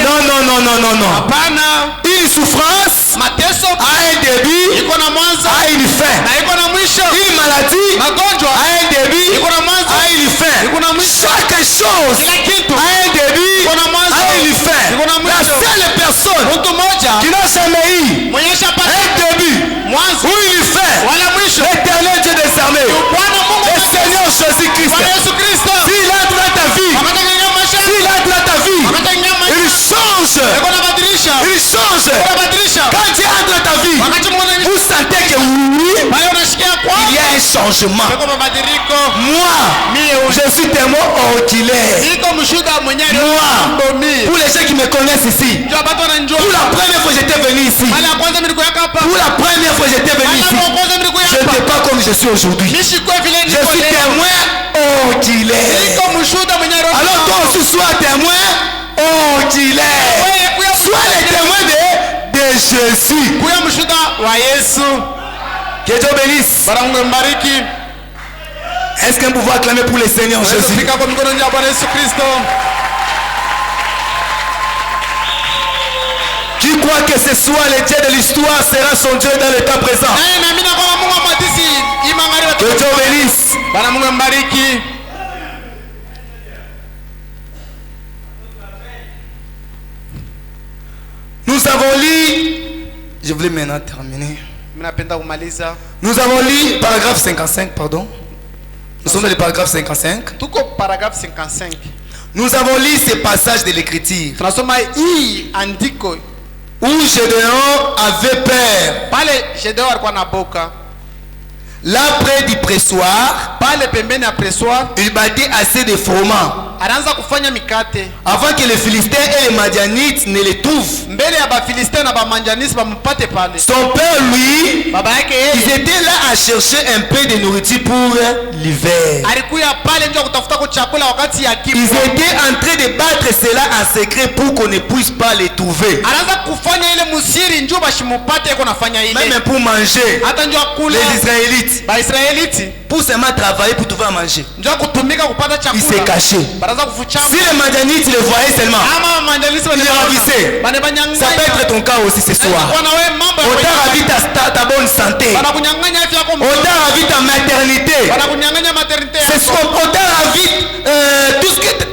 B: Non. Une souffrance a un début, a une fin. Une maladie a un début, a une fin. Chaque chose a un début, a une fin. La seule personne qui n'a jamais eu un début ou une fin, l'éternel Dieu des armées, le Seigneur Jésus-Christ, s'il entre dans ta vie, il change. Quand Dieu entre dans ta vie, vous sentez que oui, il y a un changement. Moi, je suis témoin oculaire. Moi, pour les gens qui me connaissent ici, pour la première fois j'étais venu ici. Pour la première fois j'étais venu ici. Je n'étais pas comme je suis aujourd'hui. Je suis témoin oculaire. Alors toi aussi sois témoin oculaire. Sois les témoins de Jésus. Que Dieu bénisse. Est-ce qu'on peut acclamer pour le Seigneur Jésus? Qui croit crois que ce soir le Dieu de l'histoire sera son Dieu dans le temps présent. Que Dieu bénisse. Nous avons lu, je voulais maintenant terminer. Nous avons lu paragraphe 55, pardon. Nous sommes dans le paragraphe 55. Nous avons lu ces passages de l'écriture où Gédéon avait peur. Là près du pressoir, il bâtit assez de froment avant que les Philistins et les Madianites ne les trouvent. Son père, lui, ils étaient là à chercher un peu de nourriture pour l'hiver. Ils étaient en train de battre cela en secret pour qu'on ne puisse pas les trouver. Même pour manger, les Israélites, pour seulement travailler pour pouvoir manger, ils se cachaient. Si les Madianites le voyaient seulement, ils les ravissaient. Ça peut être ton cas aussi ce soir. On t'a ravi ta bonne santé. On t'a ravi ta maternité. On t'a ravi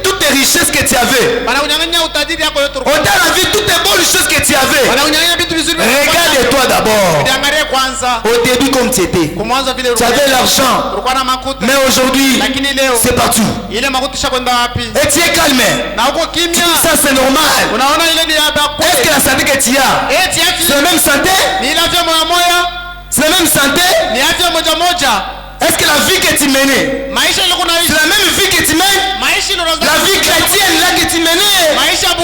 B: toutes les richesses que tu avais. On t'a ravi toutes les bonnes choses que tu avais. Regarde-toi d'abord. Au début comme tu étais, tu avais l'argent. Mais aujourd'hui, c'est partout. Et tu es calme. Ça c'est normal. Est-ce que la santé que tu as, c'est la même santé? C'est la même santé? Est-ce que la vie que tu menais, c'est la même vie que tu mènes? La vie chrétienne là que tu menais, c'est la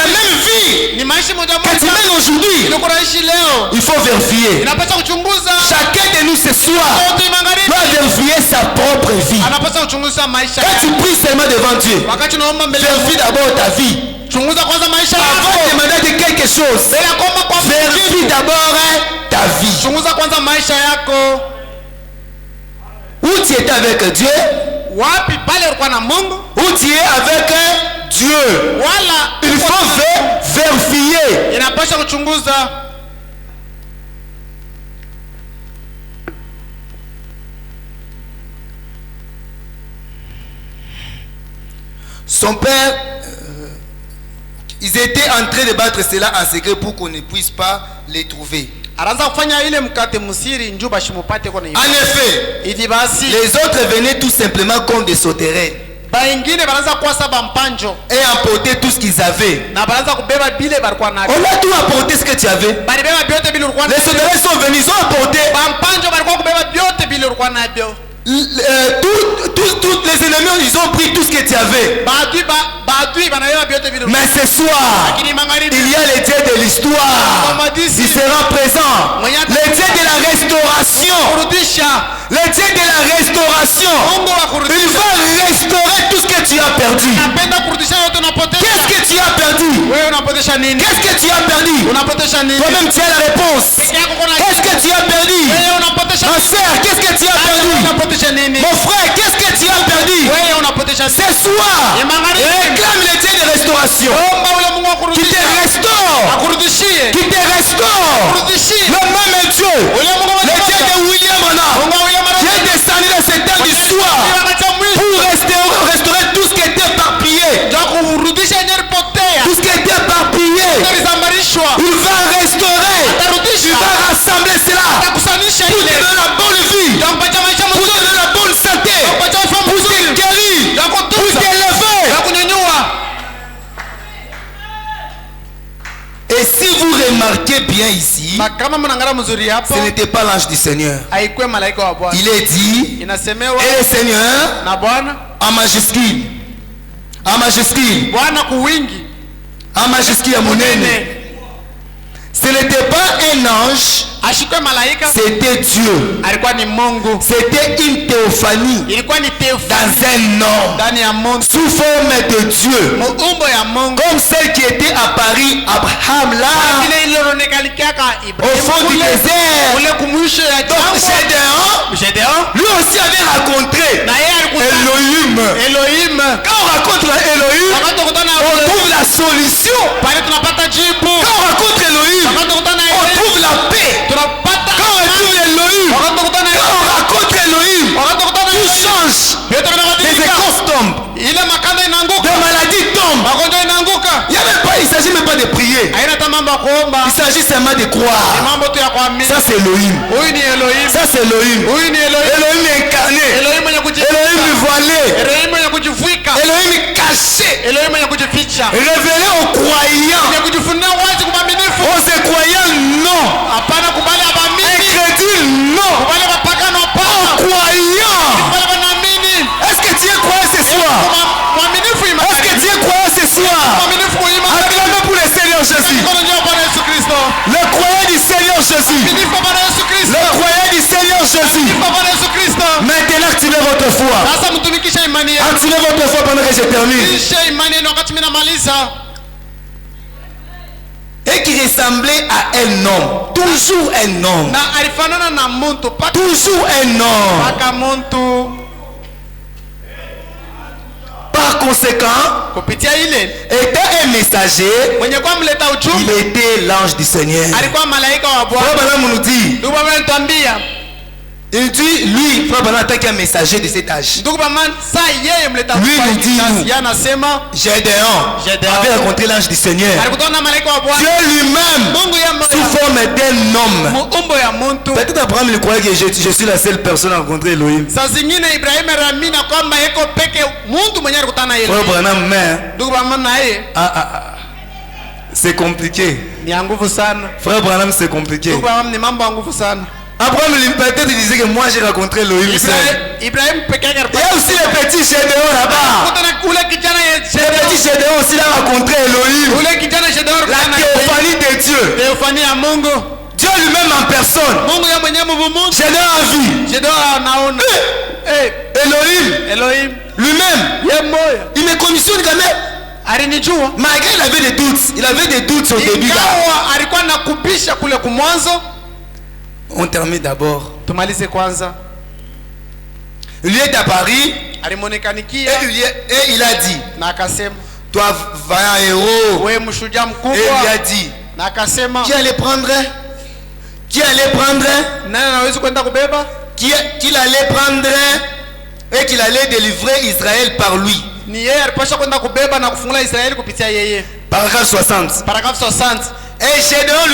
B: même vie que tu mènes aujourd'hui. Il faut vérifier. Chacun de nous ce soir doit vérifier sa propre vie. Quand tu pries seulement devant Dieu, vérifie d'abord ta vie. Avant de demander de quelque chose, vérifie d'abord ta vie. Où tu étais avec Dieu? Où tu es avec Dieu? Il faut vérifier. Son père, ils étaient en train de battre cela en secret pour qu'on ne puisse pas les trouver. En effet, les autres venaient tout simplement comme des sauterelles et emportaient tout ce qu'ils avaient. On a tout apporté ce que tu avais. Les sauterelles sont venues, ils ont apporté. Tous les ennemis, ils ont pris tout ce que tu avais. Mais ce soir, il y a le Dieu de l'histoire. Il sera présent. Le Dieu de la restauration. Le Dieu de la restauration. Il va restaurer tout ce que tu as perdu. Qu'est-ce que tu as perdu? Qu'est-ce que tu as perdu? Toi-même tu as la réponse. Qu'est-ce que tu as perdu? Ma soeur, qu'est-ce que tu as perdu? Mon frère, qu'est-ce que tu as perdu? Ce soir, réclame le Dieu de restauration qui te restaure, qui te restaure. Le même Dieu, le Dieu de William Anna, qui est descendu dans cette terre d'histoire pour restaurer tout ce qui était éparpillé. Tout ce qui était éparpillé, il va restaurer, il va rassembler cela pour te donner la bonne vie, pour te donner la bonne santé, pour te guérir, pour t'élever. Et si vous remarquez bien ici, ce n'était pas l'ange du Seigneur. Il est dit, et le Seigneur en majuscule, en majuscule, en majuscule à Monene. Ce n'était pas un ange, c'était Dieu. C'était une théophanie dans un homme sous forme de Dieu, comme celle qui était apparue à Abraham là au fond du désert. Donc Gédéon lui aussi avait rencontré Elohim. Quand on rencontre Elohim, on trouve la solution. Quand on rencontre Elohim, de prier. Il s'agit seulement de croire. Ça c'est Elohim. Ça c'est Elohim. Elohim incarné. Elohim voilé. Elohim caché. Révélé aux croyants. Aux croyants non. Incrédule non. Aux croyants. Est-ce que tu es croyant ce soir? Est-ce que tu es croyant ce soir? Acclamez pour le Seigneur Jésus. Le croyant du Seigneur Jésus. Le croyant du Seigneur Jésus. Maintenant activez votre foi. Activez votre foi pendant que je termine. Et qui ressemblait à un homme. Toujours un homme. Toujours un homme. Par conséquent, étant un messager, il était l'ange du Seigneur. Il dit, lui, Frère Branham, en tant qu'un messager de cet âge, lui nous dit, Gédéon avait rencontré l'ange du Seigneur. Dieu lui-même, sous forme d'un homme. Peut-être Abraham il croyait que je suis la seule personne à rencontrer Elohim. Frère Branham, mais c'est compliqué. Frère Branham, c'est compliqué. Abraham peut-être disait que moi j'ai rencontré Elohim. Il y a aussi les petits Gédéon là-bas. Les petits Gédéon aussi là rencontré Elohim. La théophanie de Dieu. Dieu lui-même en personne. Gédéon a vu. Elohim lui-même. Il me commissionne quand même. Malgré il avait des doutes. Il avait des doutes au début là. On termine d'abord. Il lui est apparu et il a dit, toi vaillant héros. Et il lui a dit, qui allait prendre qu'il allait prendre et qu'il allait délivrer Israël par lui. Paragraphe 60. Et Gédéon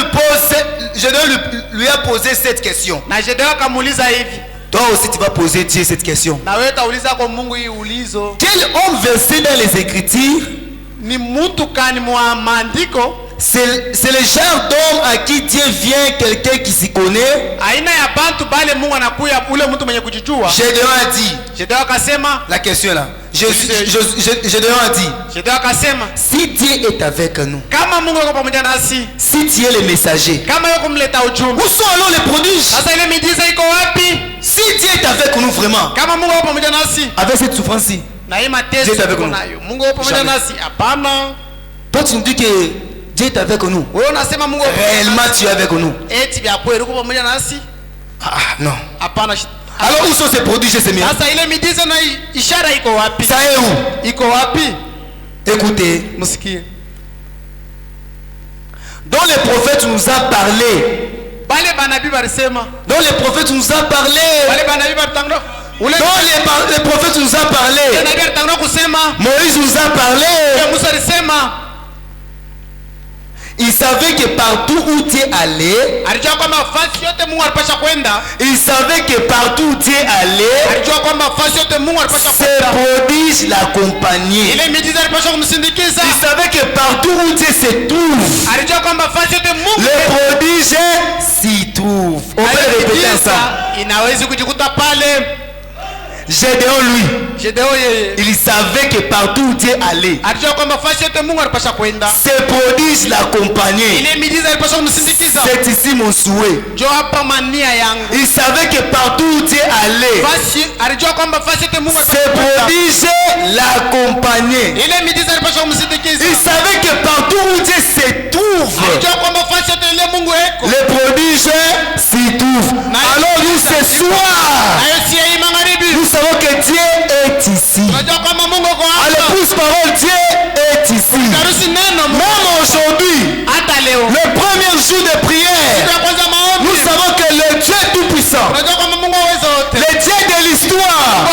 B: lui a posé cette question. Toi aussi tu vas poser Dieu cette question. Quel homme versé dans les Écritures c'est le genre d'homme à qui Dieu vient, quelqu'un qui s'y connaît. Gédéon a dit, la question là, Gédéon a dit, si Dieu est avec nous, si tu es le messager, où sont alors les prodiges? Si Dieu est avec nous vraiment, avec cette souffrance-ci, Dieu est avec nous. Toi tu nous dis que Dieu est avec nous. Réellement tu es avec nous. Non. Alors où sont ces prodiges et ces miracles? Ça est où? Écoutez. Dont les prophètes nous a parlé. Dont les prophètes nous a parlé. Les prophètes nous a parlé. Moïse nous a parlé. Il savait que partout où Dieu allait, il savait que partout où Dieu allait, ses prodiges l'accompagnaient. Il savait que partout où Dieu se trouve, les prodiges s'y trouvent. On peut répéter ça. Gédéon lui, il savait que partout où Dieu allait, ses prodiges l'accompagnaient. C'est ici mon souhait. Il savait que partout où Dieu allait, ses prodiges l'accompagnaient. Il savait que partout où Dieu se trouve, les prodiges s'y trouvent. Alors nous ce soir, nous savons que Dieu est ici. À l'épouse parole, Dieu est ici. Même aujourd'hui, le premier jour de prière, nous savons que le Dieu tout-puissant, le Dieu de l'histoire,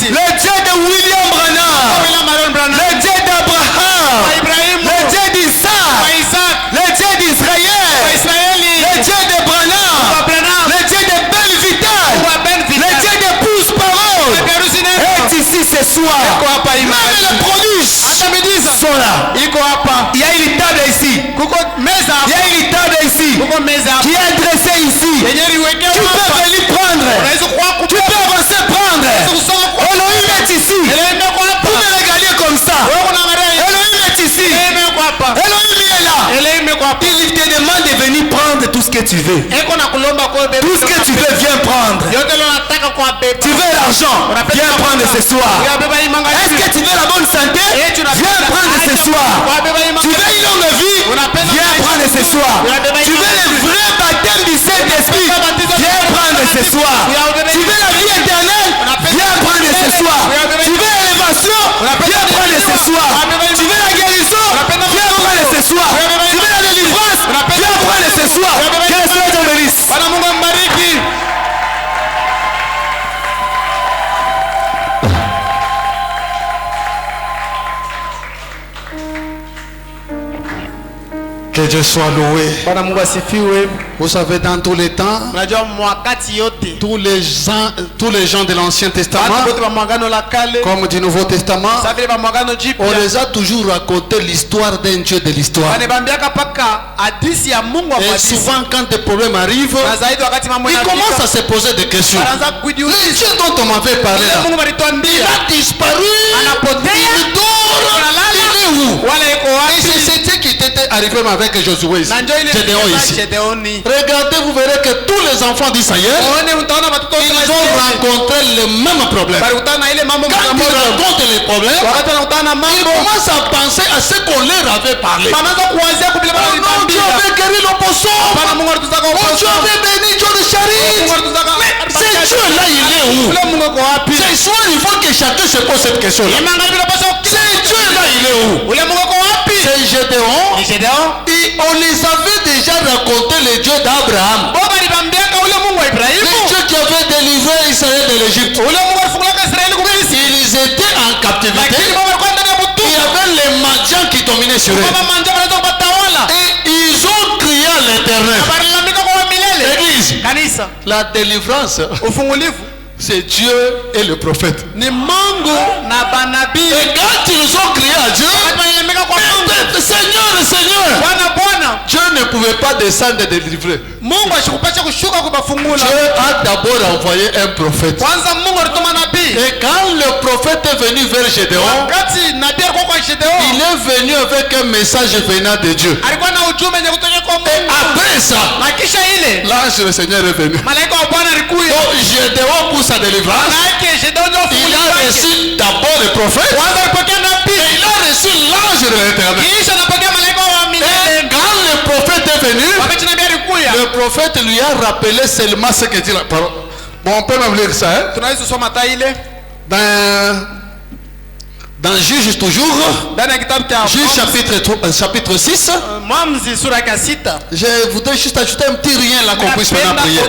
B: le Dieu de William Branham, le Dieu d'Abraham, le Dieu d'Isaac, là. Il y a une table ici. Il y a une table ici qui est dressée ici. Tu peux venir prendre. Tu peux avancer prendre. Elohim est ici. Vous me regardez comme ça. Elohim est ici. Elohim est là. Il te demande de venir prendre tout ce que tu veux. Tout ce que tu veux, viens prendre. Tu veux l'argent, viens prendre ce soir. Est-ce que tu veux la bonne santé? Viens prendre ce soir. Tu veux une longue vie? Viens prendre ce soir. Tu veux le vrai baptême du Saint-Esprit? Viens prendre ce soir. Tu veux la vie éternelle? Viens prendre ce soir. Tu veux l'élévation? Viens prendre ce soir. Tu veux la guérison? Viens prendre ce soir. Tu veux la délivrance? Viens prendre ce soir. Que le Seigneur te bénisse.
C: Que Dieu soit loué. Vous savez, dans tous les temps, tous les gens de l'Ancien Testament, comme du Nouveau Testament, on les a toujours raconté l'histoire d'un Dieu de l'histoire. Et souvent, quand des problèmes arrivent, ils commencent à se poser des questions. Le Dieu dont on m'avait parlé là, il a disparu. Il dort. Il est où? Et c'est ce qui était arrivé avec Josué, Gédéon ici. Regardez, vous verrez que tous les enfants d'Israël, ils ont rencontré le même problème. Quand ils rencontrent les problèmes, ils commencent à penser à ce qu'on leur avait parlé. Oh non, Dieu avait guéri l'opposant. Oh, Dieu avait béni Dieu de Charit. Mais ce Dieu-là, il est où? Ce soir, il faut que chacun se pose cette question-là. Ce Dieu-là, il est où? C'est Gédéon. Et on les avait déjà raconté le Dieu d'Abraham. Le Dieu qui avait délivré Israël de l'Égypte. Ils étaient en captivité. Il y avait les Madians qui dominaient sur eux. Et ils ont crié à l'Éternel. Église, la délivrance, c'est Dieu et le prophète. Et quand ils ont crié à Dieu, Seigneur, Dieu ne pouvait pas descendre et délivrer. Dieu a d'abord envoyé un prophète. Et quand le prophète est venu vers Gédéon, il est venu avec un message venant de Dieu. Et après ça, l'ange du Seigneur est venu. Donc Gédéon pour sa délivrance, il a reçu d'abord le prophète et il a reçu l'ange de l'Éternel. Et quand le prophète est venu, le prophète lui a rappelé seulement ce que dit la parole. Bon, on peut même lire ça. Dans Juge toujours, Juge chapitre 6, je voudrais juste ajouter un petit rien là qu'on puisse maintenant prier.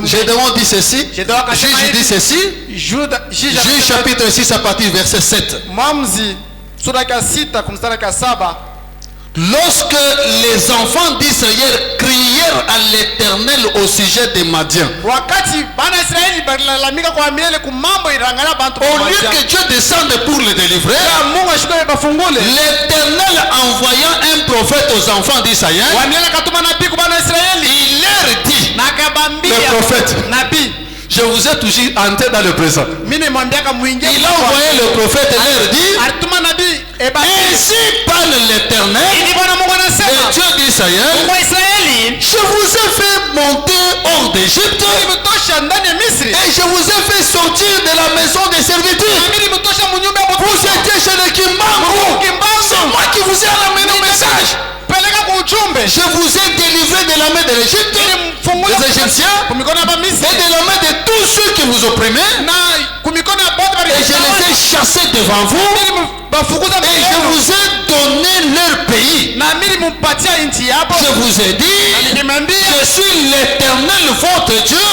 C: Gédéon dit ceci, Juge dit ceci, Juge chapitre 6 à partir du verset 7. Lorsque les enfants d'Israël crièrent à l'Éternel au sujet des Madiens, au lieu que Dieu descende pour les délivrer, l'Éternel envoyant un prophète aux enfants d'Israël, il leur dit, le prophète, je vous ai toujours entré dans le présent. Il a envoyé le prophète et leur dit, ainsi parle l'Éternel, le Dieu d'Israël, je vous ai fait monter hors d'Égypte et je vous ai fait sortir de la maison des servitudes. Vous étiez chez les Kimbangu. C'est moi qui vous ai amené le message. Je vous ai délivré de la main de l'Égypte, des Égyptiens, et de la main de tous ceux qui vous opprimaient. Et je les ai chassés devant vous. Et je vous ai donné leur pays. Je vous ai dit, je suis l'Éternel votre Dieu.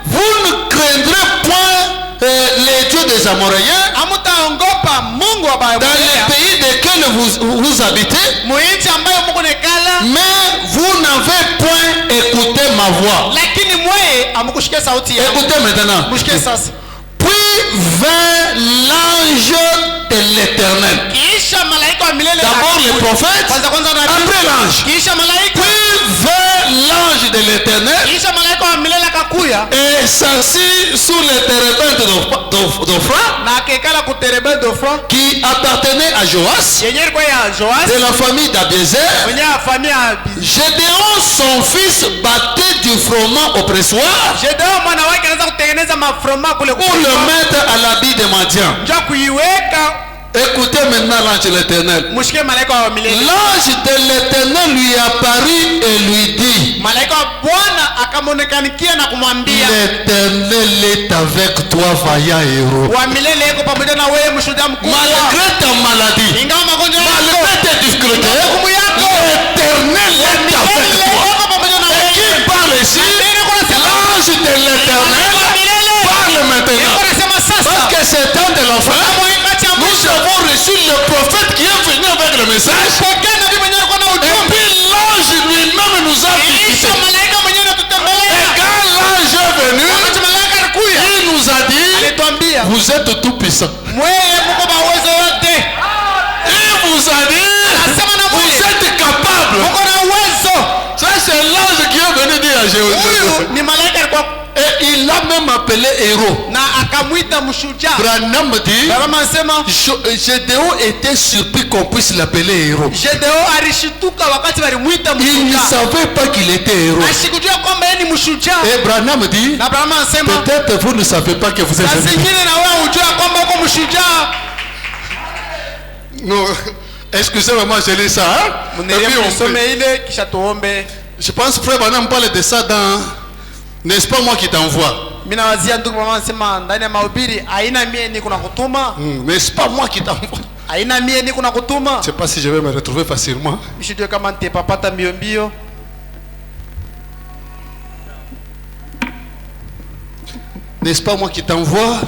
C: Vous ne craindrez point les dieux des Amoréens. Dans les pays desquels vous habitez. Mais vous n'avez point écouté ma voix. Écoutez maintenant. Puis vint l'ange de l'éternel. D'abord les prophètes, après l'ange. Puis vers l'ange de l'éternel et s'assit sous le térébinthe d'Ophra qui appartenait à Joas de la famille d'Abiézer. Gédéon son fils battait du froment au pressoir pour le mettre à l'habit de Madian. Écoutez maintenant l'ange de l'éternel. L'ange de l'éternel lui apparut et lui dit: l'éternel est avec toi, vaillant héros. Malgré ta maladie, malgré tes difficultés, l'éternel est avec toi. Et qui parle ici? L'ange de l'éternel parle maintenant. Parce que c'est temps de l'enfant. Nous avons reçu le prophète qui est venu avec le message. Et puis l'ange lui-même nous a visités. Et quand l'ange est venu, il nous a dit: vous êtes tout puissant. Il vous a dit: vous êtes capable. Ça c'est l'ange qui est venu dire à Jésus. Et il l'a même appelé héros. Branham dit: Gédéon était surpris qu'on puisse l'appeler héros. Il ne savait pas qu'il était héros. Et Branham dit: peut-être vous ne savez pas que vous êtes héros. Non, excusez-moi, je lis ça. Hein? Je pense que Frère Branham parle de ça dans N'est-ce pas moi qui t'envoie?
B: N'est-ce
C: pas moi qui t'envoie? Je ne sais pas si je vais me retrouver facilement. N'est-ce pas moi qui t'envoie?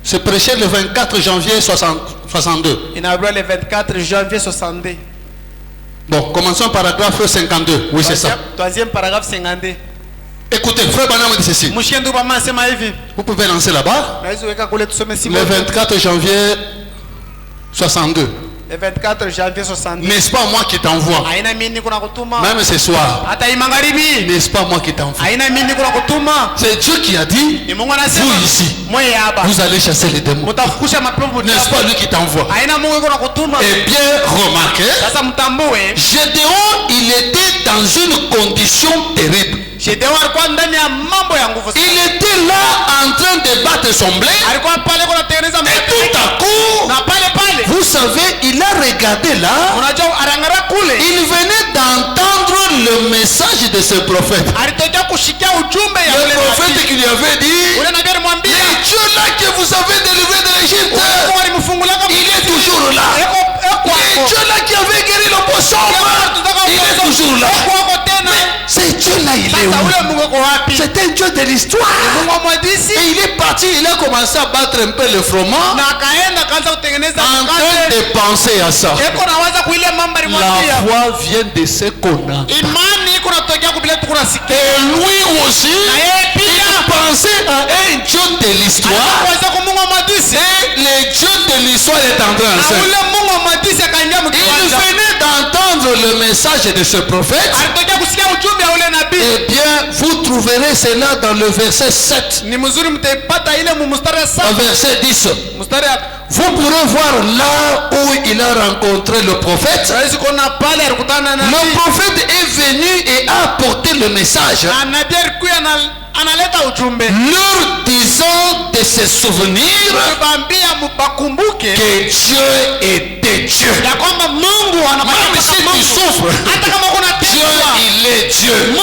C: C'est prêché le 24 janvier 62.
B: Le 24 janvier 62.
C: Bon, commençons paragraphe 52. Oui, c'est ça.
B: Troisième paragraphe 52.
C: Écoutez, Frère Branham dit ceci. Vous pouvez lancer là-bas. Le 24 janvier 62.
B: Le 24 janvier 62.
C: N'est-ce pas moi qui t'envoie? Même ce soir. N'est-ce pas moi qui t'envoie? C'est Dieu qui a dit: vous ici, vous allez chasser les démons. N'est-ce pas lui qui t'envoie? Et bien remarquez, Gédéon, il était dans une condition terrible. Il était là en train de battre son blé. Et tout à coup, vous savez, il a regardé là. Il venait d'entendre le message de ce prophète. Le prophète qui lui avait dit: le Dieu là que vous avez délivré de l'Égypte, il est toujours là. Le Dieu là qui avait guéri le poisson, il est toujours là. C'est Dieu là, il est où? C'est un Dieu de l'histoire. Et il est parti, il a commencé à battre un peu le froment, en train de penser à ça. La foi vient de ce qu'on a. Et lui aussi, il a pensé à un Dieu de l'histoire. Et le Dieu de l'histoire est en train de se. Il venait d'entendre le message de ce prophète. Eh bien, vous trouverez cela dans le verset 7. Verset 10. Vous pourrez voir là où il a rencontré le prophète. Le prophète est venu et a apporté le message, leur disant de se souvenir que Dieu était Dieu. Même si tu souffres, Dieu il est Dieu.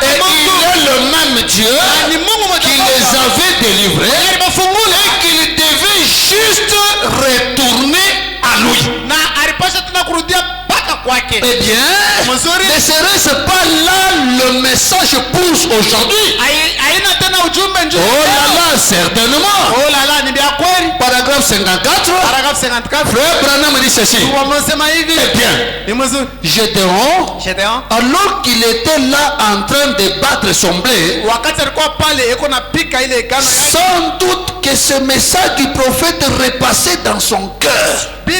C: Et il est le même Dieu qui les avait délivrés et qu'il devait juste retourner à lui. Eh bien, ne serait-ce pas là le message pousse aujourd'hui? Oh là là, certainement. Paragraphe 54. Frère Branham dit ceci. Eh bien, Gédéon, alors qu'il était là en train de battre son blé, sans doute que ce message du prophète repassait dans son cœur. Ce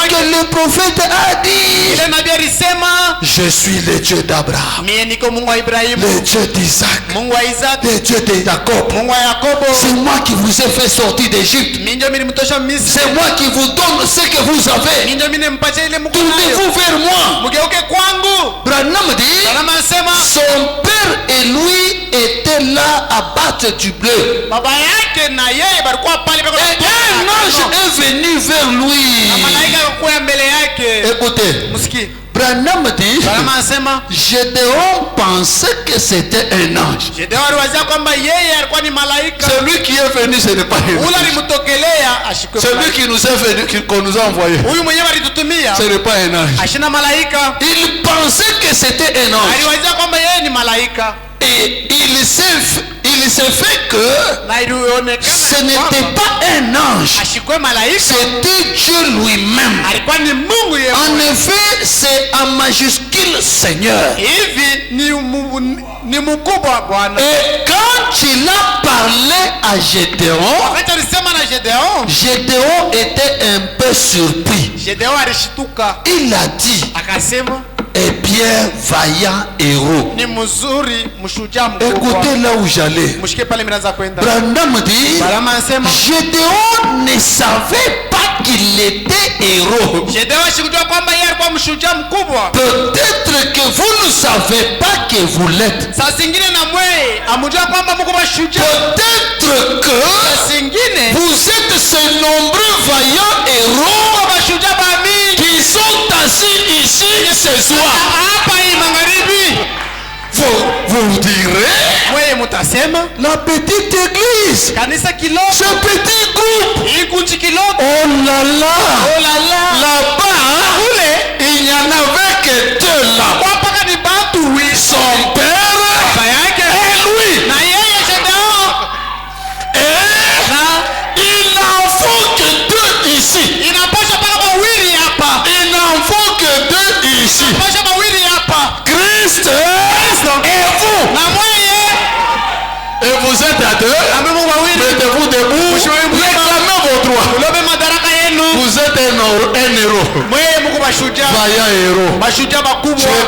C: que le prophète a dit: je suis le Dieu d'Abraham, le Dieu d'Isaac, le Dieu de Jacob. C'est moi qui vous ai fait sortir d'Égypte. C'est moi qui vous donne ce que vous avez. Tournez-vous vers moi. Branham dit: son père et lui étaient là à battre du bleu. Un ange est venu vers lui. Écoutez, Branham dit: Gédéon pensait que c'était un ange. Celui qui est venu, ce n'est pas un ange. Celui qui nous est venu, qu'on nous a envoyé, ce n'est pas un ange. Il pensait que c'était un ange. Et il s'est fait que ce n'était pas un ange, c'était Dieu lui-même. En effet, c'est en majuscule Seigneur. Et quand il a parlé à Gédéon, Gédéon était un peu surpris. Il a dit: eh bien, vaillant héros. Écoutez là où j'allais. Branham dit: Gédéon ne savait pas qu'il était héros. Peut-être que vous ne savez pas que vous l'êtes. Peut-être que vous êtes ces nombreux vaillants héros qui sont assis ici ce soir. Vous direz: la petite église, ce petit groupe, oh là là, là-bas, il n'y en avait que deux là. Son père et lui. Et il n'en faut que deux ici. Il n'en faut que deux ici. Christ et vous. Et vous êtes à deux. Mettez-vous debout. Réclamez vos droits. Vous êtes un héros. Vaillant héros. Tu es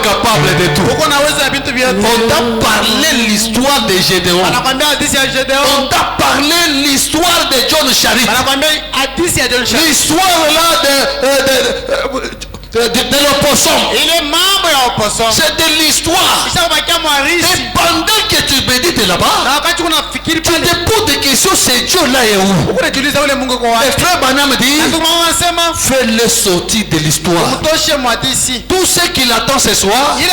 C: capable de tout. On t'a parlé l'histoire de Gédéon. On t'a parlé l'histoire de John Charit. L'histoire là de l'opposant. C'est de l'histoire. Et pendant que tu médites là-bas, tu te poses des questions: c'est Dieu là et où? Et frère Branham dit: fais-le sortir de l'histoire. Tout ce qu'il attend ce soir, c'est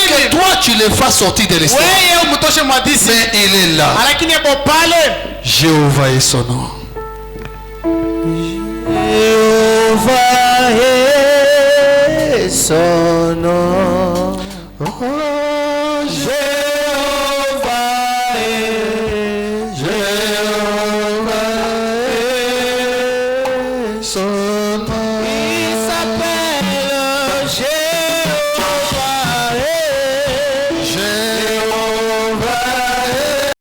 C: que toi tu le fasses sortir de l'histoire. Mais il est là. Jéhovah est son nom. Jéhovah est son nom.